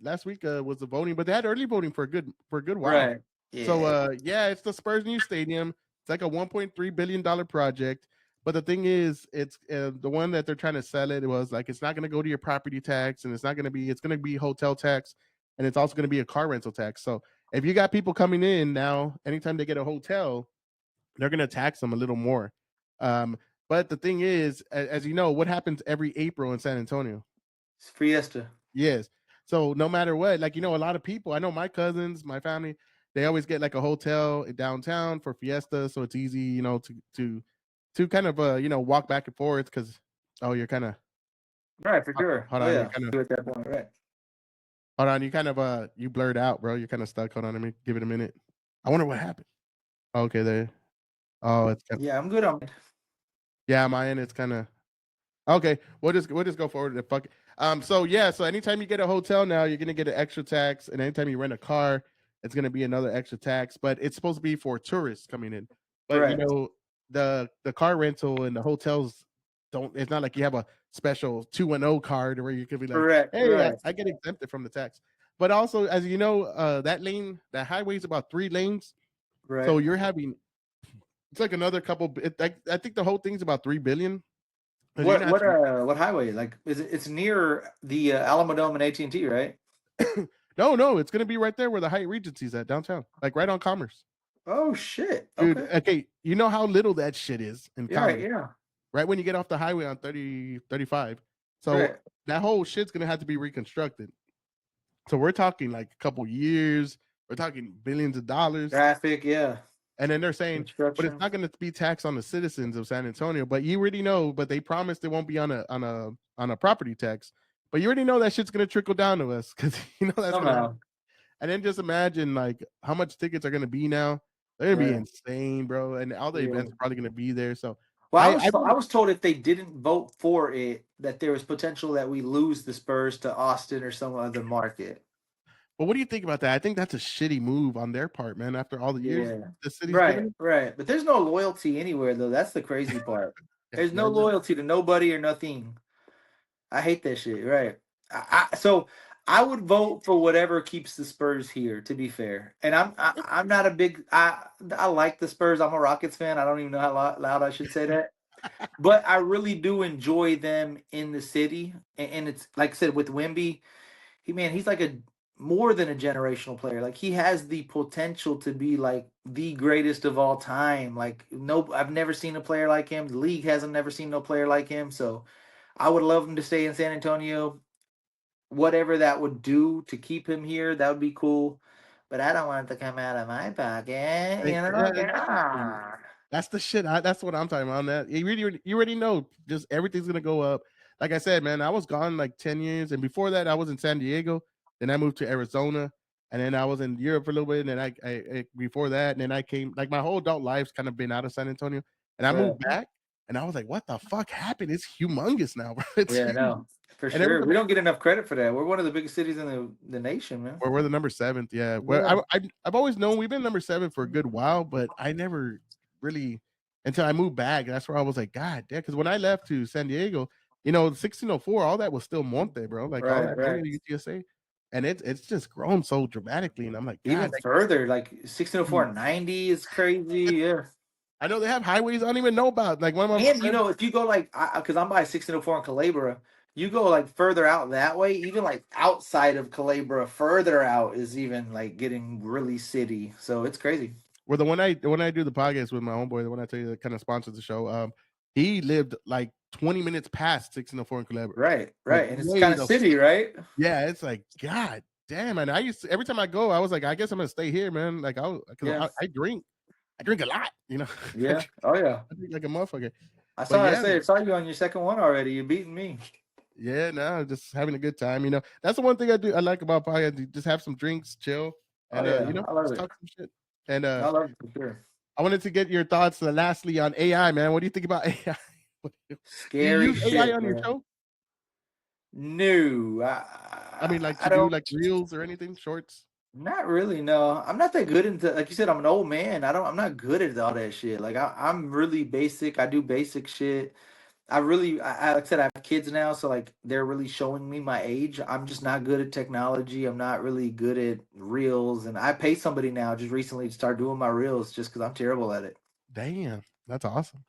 Last week was the voting, but they had early voting for a good while. Right. Yeah. So yeah, it's the Spurs new stadium. It's like a $1.3 billion project. But the thing is, it's the one that they're trying to sell it. It was like, it's not going to go to your property tax, and it's going to be hotel tax, and it's also going to be a car rental tax. So if you got people coming in now, anytime they get a hotel, they're going to tax them a little more. But the thing is, as you know, what happens every April in San Antonio? It's Fiesta. Yes. So no matter what, like, a lot of people, I know my cousins, my family, they always get like a hotel downtown for Fiesta. So it's easy, to kind of walk back and forth, because you're kind of right, for sure. Hold on, yeah, kind of at that point, right? Hold on, you kind of you blurred out, bro. You're kind of stuck. Hold on, let me give it a minute. I wonder what happened. Okay, there. Oh, it's kind of, yeah, I'm good on it. Yeah, my end, it's kind of okay. We'll just go forward and fuck it. So yeah, so anytime you get a hotel now, you're gonna get an extra tax, and anytime you rent a car, it's gonna be another extra tax. But it's supposed to be for tourists coming in. But right. The car rental and the hotels don't. It's not like you have a special 210 card where you could be like, correct, hey, correct. I get exempted from the tax. But also, as you know, that highway is about 3 lanes. Right. So you're having, it's like another couple. I think the whole thing's about 3 billion. What highway? Like, it's near the Alamo Dome and AT&T, right? No, it's gonna be right there where the Hyatt Regency's at downtown, like right on Commerce. Oh shit, dude! Okay, you know how little that shit is in Commerce, yeah. Right when you get off the highway on 35. So that whole shit's gonna have to be reconstructed. So we're talking like a couple years. We're talking billions of dollars. Traffic, yeah. And then they're saying, but it's not going to be taxed on the citizens of San Antonio. But you already know. But they promised it won't be on a property tax. But you already know that shit's going to trickle down to us, because that's somehow. And then just imagine like how much tickets are going to be now. They're going to be insane, bro. And all the events are probably going to be there. So, well, I was told if they didn't vote for it, that there was potential that we lose the Spurs to Austin or some other market. But what do you think about that? I think that's a shitty move on their part, man. After all the years the city's right. But there's no loyalty anywhere, though. That's the crazy part. There's no loyalty to nobody or nothing. I hate that shit. Right. So I would vote for whatever keeps the Spurs here. To be fair, and I'm not a big I like the Spurs. I'm a Rockets fan. I don't even know how loud I should say that, but I really do enjoy them in the city. And it's like I said with Wemby, he's like a more than a generational player. Like he has the potential to be like the greatest of all time. Like no, I've never seen a player like him. The league hasn't never seen no player like him. So I would love him to stay in San Antonio. Whatever that would do to keep him here, that would be cool. But I don't want it to come out of my pocket, Like, you know? yeah, exactly. Yeah. That's the shit. That's what I'm talking about. That you already know, just everything's gonna go up. Like I said, man, I was gone like 10 years, and before that, I was in San Diego. Then I moved to Arizona, and then I was in Europe for a little bit. And then I before that, and then I came. Like my whole adult life's kind of been out of San Antonio, and I Right. moved back, and I was like, "What the fuck happened? It's humongous now, bro. It's Yeah, huge." no, for And every sure. time We don't get enough credit for that. We're one of the biggest cities in the nation, man. we're the number seventh, yeah. Well, Yeah. I've always known we've been number seven for a good while, but I never really until I moved back. That's where I was like, God damn. Because when I left to San Diego, 1604, all that was still Monte, bro. Like all Right, that area, right. UTSA, and it's just grown so dramatically. And I'm like, Even God, further, like like, 1604 and 90 is crazy. Yeah. I know they have highways I don't even know about. Like one of my And friends, if you go like, because I'm by 1604 in Calabria, you go like further out that way, even like outside of Calabria, further out is even like getting really city. So it's crazy. where the one I do the podcast with my homeboy, the one I tell you that kind of sponsors the show, he lived like 20 minutes past 1604 in Calabria. Right, Like right. And it's way kind of the city, right? Yeah, it's like, God damn, man. I used to every time I go, I was like, I guess I'm gonna stay here, man. Like because Yeah, I drink a lot, I yeah. Oh, yeah. drink like a motherfucker. I But saw, yeah, I saw you on your second one already. You're beating me. yeah, no, just having a good time. That's the one thing I like about podcast. You just have some drinks, chill, Oh, and yeah. I love just it. talk some shit. And I love it for sure. I wanted to get your thoughts lastly on AI, man. What do you think about AI? Do you Scary use AI shit, on your bro. show? No, I mean, like I to do don't. like reels or anything, shorts? Not really, no. I'm not that good into, like you said, I'm an old man. I'm not good at all that shit. Like I'm really basic. I do basic shit. Like I said, I have kids now, so like they're really showing me my age. I'm just not good at technology. I'm not really good at reels, and I pay somebody now just recently to start doing my reels just because I'm terrible at it. Damn, that's awesome.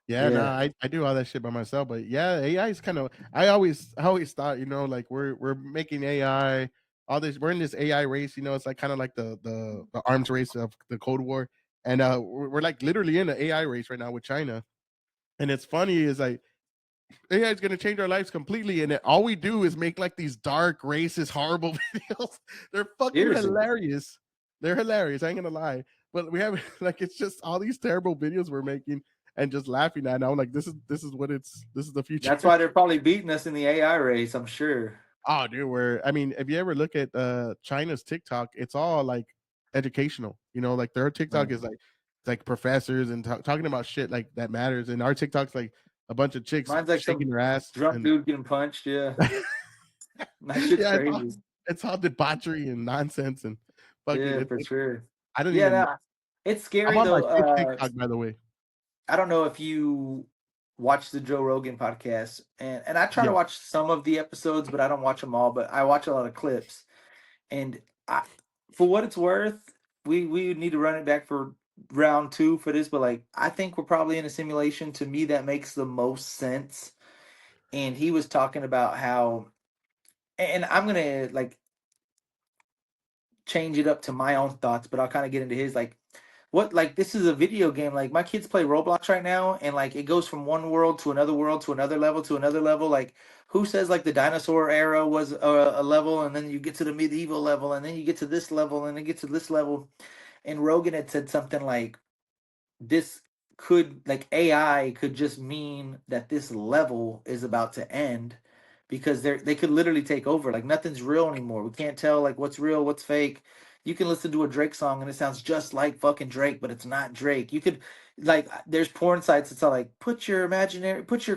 Yeah, no, Yeah, I do all that shit by myself, but yeah, AI is kind of. I always thought, like we're making AI, all this. We're in this AI race, it's like kind of like the arms race of the Cold War, and we're like literally in an AI race right now with China. And it's funny is like AI is gonna change our lives completely, and all we do is make like these dark, racist, horrible videos. They're fucking seriously. hilarious. They're hilarious. I ain't gonna lie, but we have like it's just all these terrible videos we're making and just laughing at. Now, I'm like, this is the future. That's why they're probably beating us in the AI race. I'm sure. Oh, dude, I mean, if you ever look at China's TikTok, it's all like educational. Like their TikTok Right. is like professors and talking about shit like that matters, and our TikTok's like a bunch of chicks Mine's like shaking some their ass drunk and dude getting punched. Yeah, that shit's yeah, crazy. it's all debauchery and nonsense and fucking. Yeah, for sure. I don't Yeah, even. no, it's I'm scary on my though. fifth TikTok, by the way. I don't know if you watch the Joe Rogan podcast, and I try to Yeah, watch some of the episodes, but I don't watch them all. But I watch a lot of clips, and I, for what it's worth, we need to run it back for round two for this. But like, I think we're probably in a simulation. To me, that makes the most sense. And he was talking about how, and I'm gonna like change it up to my own thoughts, but I'll kind of get into his like what like this is a video game. Like my kids play Roblox right now, and like it goes from one world to another level to another level. Like who says like the dinosaur era was a level, and then you get to the medieval level, and then you get to this level, and then get to this level. And Rogan had said something like this could like AI could just mean that this level is about to end because they could literally take over. Like nothing's real anymore. We can't tell like what's real, what's fake. You can listen to a Drake song and it sounds just like fucking Drake, but it's not Drake. You could like there's porn sites that's all like put your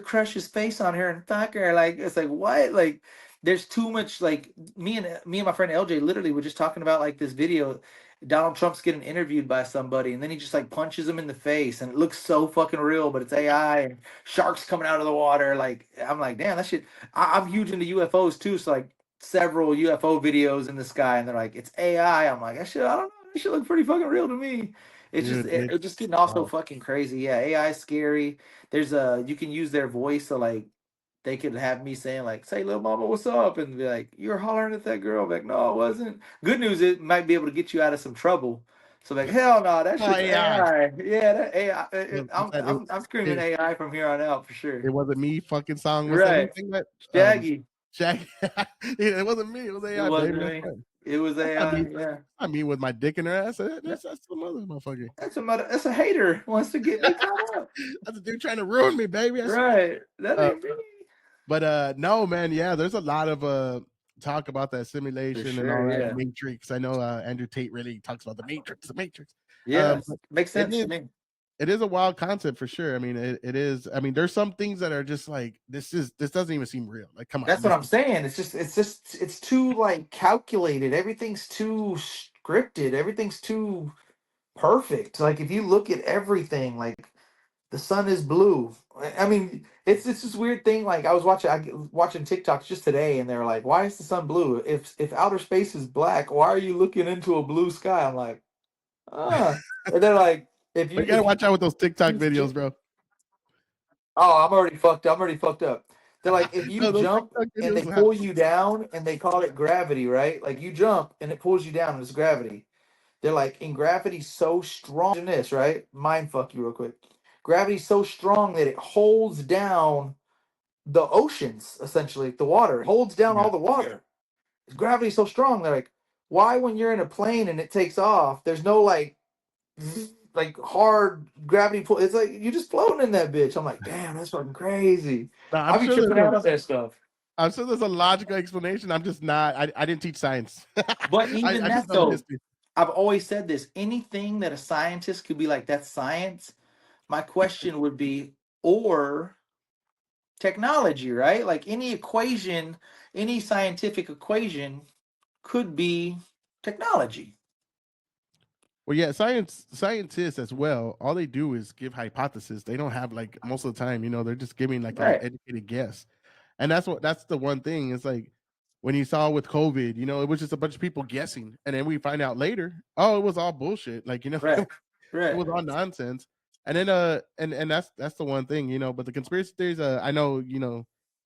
crush's face on her and fuck her. Like it's like what? Like there's too much like me and my friend LJ literally were just talking about like this video Donald Trump's getting interviewed by somebody, and then he just like punches him in the face, and it looks so fucking real, but it's AI and sharks coming out of the water. Like I'm like, damn, that shit. I'm huge into UFOs too, so like several UFO videos in the sky, and they're like, it's AI. I'm like, that shit, I don't know, that shit look pretty fucking real to me. It's just Dude, it just getting all so wow. fucking crazy. Yeah, AI is scary. There's a you can use their voice to like they could have me saying like, "Say, little mama, what's up?" and be like, "You're hollering at that girl." I'm like, no, I wasn't. Good news, it might be able to get you out of some trouble. So like, hell no, that Oh, shit's AI. AI. Yeah, that AI. Well, I'm I'm screaming it, AI from here on out for it sure. wasn't me fucking song. What's that new Right, thing that Shaggy. Shaggy? It wasn't me. It was It AI, baby. wasn't That's me. right. It was That's not AI. me. Yeah, Not me with my dick in her ass. That- That's some other motherfucker. that's a hater wants to get me caught up. That's a dude trying to ruin me, baby. I swear. Right, that Uh, ain't me. but no, man. Yeah, there's a lot of talk about that For simulation and all sure. that Yeah. Matrix. I know Andrew Tate really talks about the Matrix, the Matrix. Yes, But makes it sense is to me. it is a wild concept for sure. I mean, it is. I mean, there's some things that are just like this doesn't even seem real. Like, come on, That's what I'm saying. It's too like calculated. Everything's too scripted. Everything's too perfect. Like if you look at everything, like the sun is blue. I mean, it's this weird thing. Like I was watching TikToks just today, and they were like, "Why is the sun blue? If outer space is black, why are you looking into a blue sky?" I'm like, ah. And they're like, "If But you you gotta if watch out with those TikTok you videos, bro. Oh, I'm already fucked up. I'm already fucked up. They're like, if you No, those jump TikTok and they videos have pull you down and they call it gravity, right? Like you jump and it pulls you down and it's gravity. They're like, in gravity so strong in this, right? Mind fuck you real quick. Gravity's so strong that it holds down the oceans, essentially, the water. It holds down yeah. all the water. Gravity's so strong. They're like, why when you're in a plane and it takes off, there's no like hard gravity pull. It's like you just floating in that bitch. I'm like, damn, that's fucking crazy. No, I be tripping out on that stuff. I'm sure there's a logical explanation. I'm just not. I didn't teach science. But even I just that know the though, history. I've always said this. Anything that a scientist could be like, that's science. My question would be, or technology, right? Like any equation, any scientific equation could be technology. Well, yeah, scientists as well. All they do is give hypotheses. They don't have like most of the time, they're just giving like an Right. educated guess. And that's the one thing. It's like when you saw with COVID, it was just a bunch of people guessing, and then we find out later, oh, it was all bullshit. Like Right. it Right. was all nonsense. And then and that's the one thing, But the conspiracy theories, I know,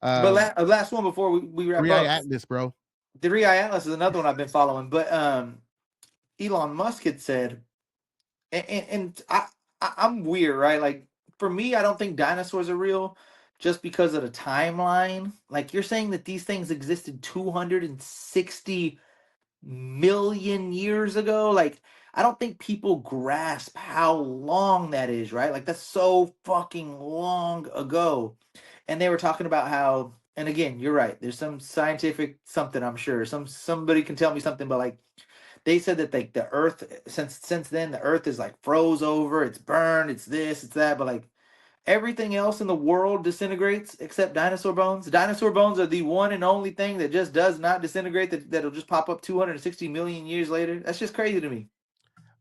But um, last one before we wrap Three Eye up. Atlas, bro. The Three Eye Atlas is another one I've been following. But Elon Musk had said, and I'm weird, right? Like for me, I don't think dinosaurs are real, just because of the timeline. Like you're saying that these things existed 260 million years ago. Like I don't think people grasp how long that is, right? Like that's so fucking long ago. And they were talking about how, and again, you're right. There's some scientific something, I'm sure. Somebody can tell me something, but like they said that like the earth since then the earth is like froze over, it's burned, it's this, it's that, but like everything else in the world disintegrates except dinosaur bones. Dinosaur bones are the one and only thing that just does not disintegrate, that'll just pop up 260 million years later. That's just crazy to me.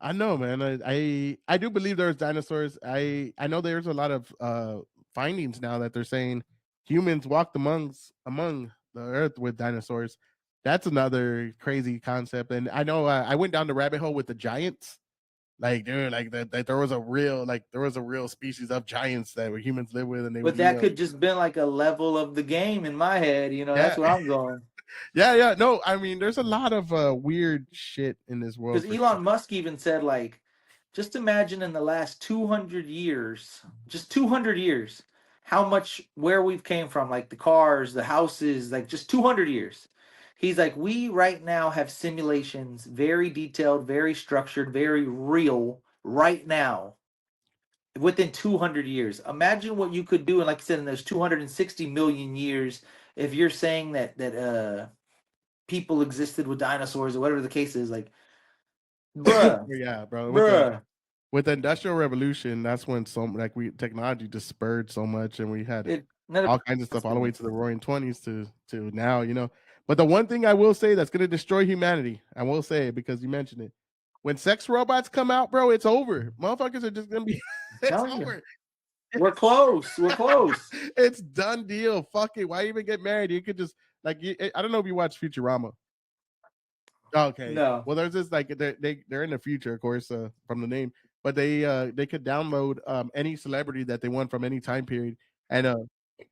I know, man. I do believe there's dinosaurs. I know there's a lot of findings now that they're saying humans walked among the earth with dinosaurs. That's another crazy concept. And I know I went down the rabbit hole with the giants. Like, dude, like that there was a real species of giants that were humans live with, and they But would eat that them. could just been like a level of the game in my head, Yeah, that's where I'm going. yeah. No, I mean, there's a lot of weird shit in this world Because for sure. Elon Musk even said, like, just imagine in the last 200 years, just 200 years, how much where we've came from, like the cars, the houses, like just 200 years. He's like, we right now have simulations, very detailed, very structured, very real, right now, within 200 years. Imagine what you could do, and like I said, in those 260 million years, if you're saying that people existed with dinosaurs or whatever the case is, like, bruh, Yeah, bro. bruh. With the industrial revolution, that's when technology just spurred so much, and we had It another all kinds of stuff all the way to the roaring 20s to now. But the one thing I will say that's going to destroy humanity, I will say it because you mentioned it, when sex robots come out, bro, it's over. Motherfuckers are just gonna be. It's over. We're close. We're close. It's done deal. Fuck it. Why even get married? You could just like. I don't know if you watch Futurama. Okay. No. Well, there's this like they're in the future, of course, from the name, but they could download any celebrity that they want from any time period, and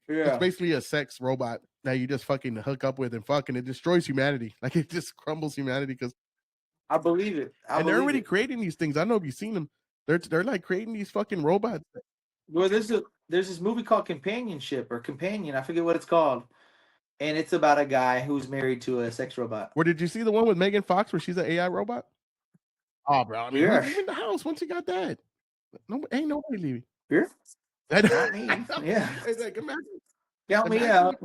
it's basically a sex robot that you just fucking hook up with and fucking it destroys humanity. Like it just crumbles humanity because I believe it. And they're already creating these things. I don't know if you've seen them. They're like creating these fucking robots. Well, there's this movie called Companionship or Companion. I forget what it's called. And it's about a guy who's married to a sex robot. Where did you see the one with Megan Fox where she's an AI robot? Oh, bro. I mean, who's leaving the house once you got that? No, ain't nobody leaving. Here? Not me. Yeah. It's like, imagine. Count me out.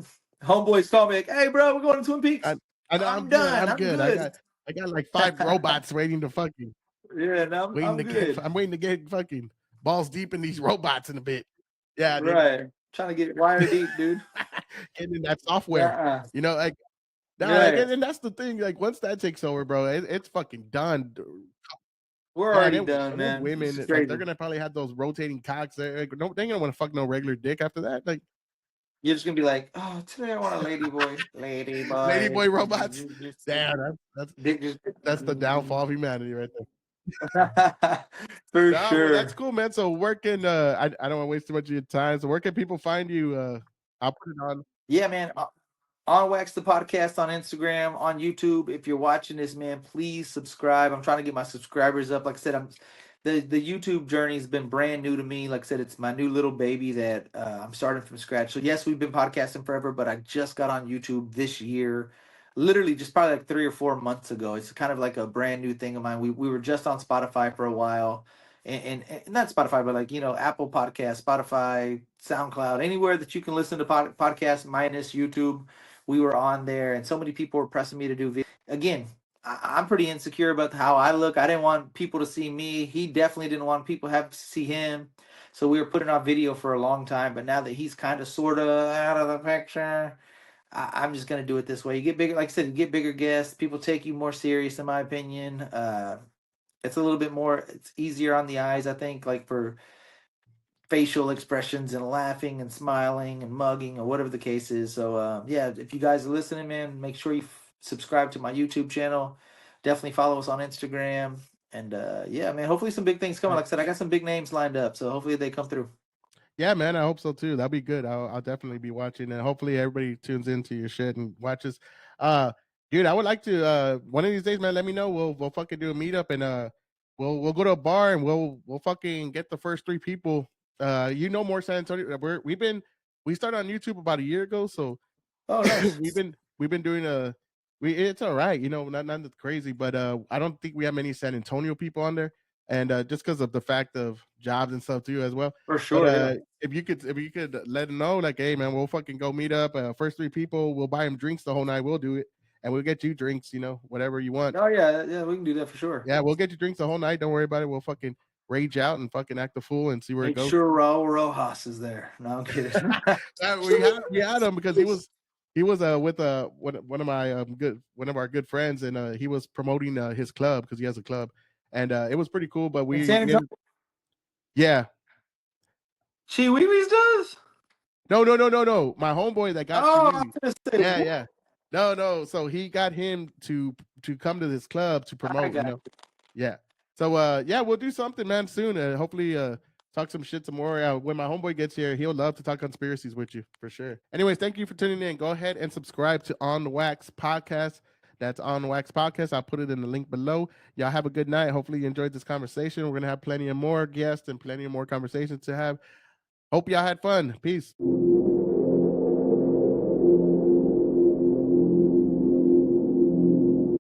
Homeboys call me like, hey, bro, we're going to Twin Peaks. I'm done. I'm good. I got like 5 robots waiting to fucking. Yeah, no, I'm good. I'm waiting to get fucking balls deep in these robots in a bit. Yeah, dude. Right. Trying to get wire deep, dude. Getting in that software. You know, like, and that's the thing. Like, once that takes over, bro, it's fucking done. We're already done, man. Women, like, they're gonna probably have those rotating cocks. They're gonna want to fuck no regular dick after that. Like, you're just gonna be like, oh, today I want a lady boy, lady boy robots. Damn, that's the downfall of humanity right there. For sure. Well, that's cool, man. So where can I don't want to waste too much of your time. So where can people find you? I'll put it on. Yeah, man. On Wax the Podcast on Instagram, on YouTube. If you're watching this, man, please subscribe. I'm trying to get my subscribers up. Like I said, the YouTube journey has been brand new to me. Like I said, it's my new little baby that I'm starting from scratch. So yes, we've been podcasting forever, but I just got on YouTube this year. Literally just probably like 3 or 4 months ago. It's kind of like a brand new thing of mine. We were just on Spotify for a while, and not Spotify, but like, you know, Apple Podcast, Spotify, SoundCloud, anywhere that you can listen to podcasts minus YouTube. We were on there, and so many people were pressing me to do video. Again, I'm pretty insecure about how I look. I didn't want people to see me. He definitely didn't want people to have to see him. So we were putting on video for a long time, but now that he's kind of sort of out of the picture, I'm just gonna do it this way. You get bigger, like I said, you get bigger guests. People take you more serious, in my opinion. It's a little bit more. It's easier on the eyes, I think, like for facial expressions and laughing and smiling and mugging or whatever the case is. So yeah, if you guys are listening, man, make sure you subscribe to my YouTube channel. Definitely follow us on Instagram. And yeah, man, hopefully some big things coming. Like I said, I got some big names lined up, so hopefully they come through. Yeah, man, I hope so too. That'll be good. I'll definitely be watching, and hopefully everybody tunes into your shit and watches. Dude, I would like to one of these days, man. Let me know. We'll fucking do a meetup, and we'll go to a bar and we'll fucking get the first 3 people. You know, more San Antonio. We started on YouTube about a year ago, so nice. we've been doing it's all right, you know, not crazy, but I don't think we have many San Antonio people on there. And just because of the fact of jobs and stuff too as well. For sure. But, if you could let them know, like, hey man, we'll fucking go meet up. First 3 people, we'll buy them drinks the whole night. We'll do it, and we'll get you drinks, you know, whatever you want. Oh yeah, we can do that for sure. Yeah, we'll get you drinks the whole night. Don't worry about it. We'll fucking rage out and fucking act the fool and see where it goes. Make sure Raul Rojas is there. No, I'm kidding. we had him because he was with one of our good friends, and he was promoting his club because he has a club. And it was pretty cool, but yeah. She Wee Wee's does? No. My homeboy that got yeah. No. So he got him to come to this club to promote, you know. Yeah. So yeah, we'll do something, man, soon. Hopefully talk some shit some more. When my homeboy gets here, he'll love to talk conspiracies with you for sure. Anyways, thank you for tuning in. Go ahead and subscribe to On the Wax Podcast. That's On the Wax Podcast. I'll put it in the link below. Y'all have a good night. Hopefully you enjoyed this conversation. We're going to have plenty of more guests and plenty of more conversations to have. Hope y'all had fun. Peace.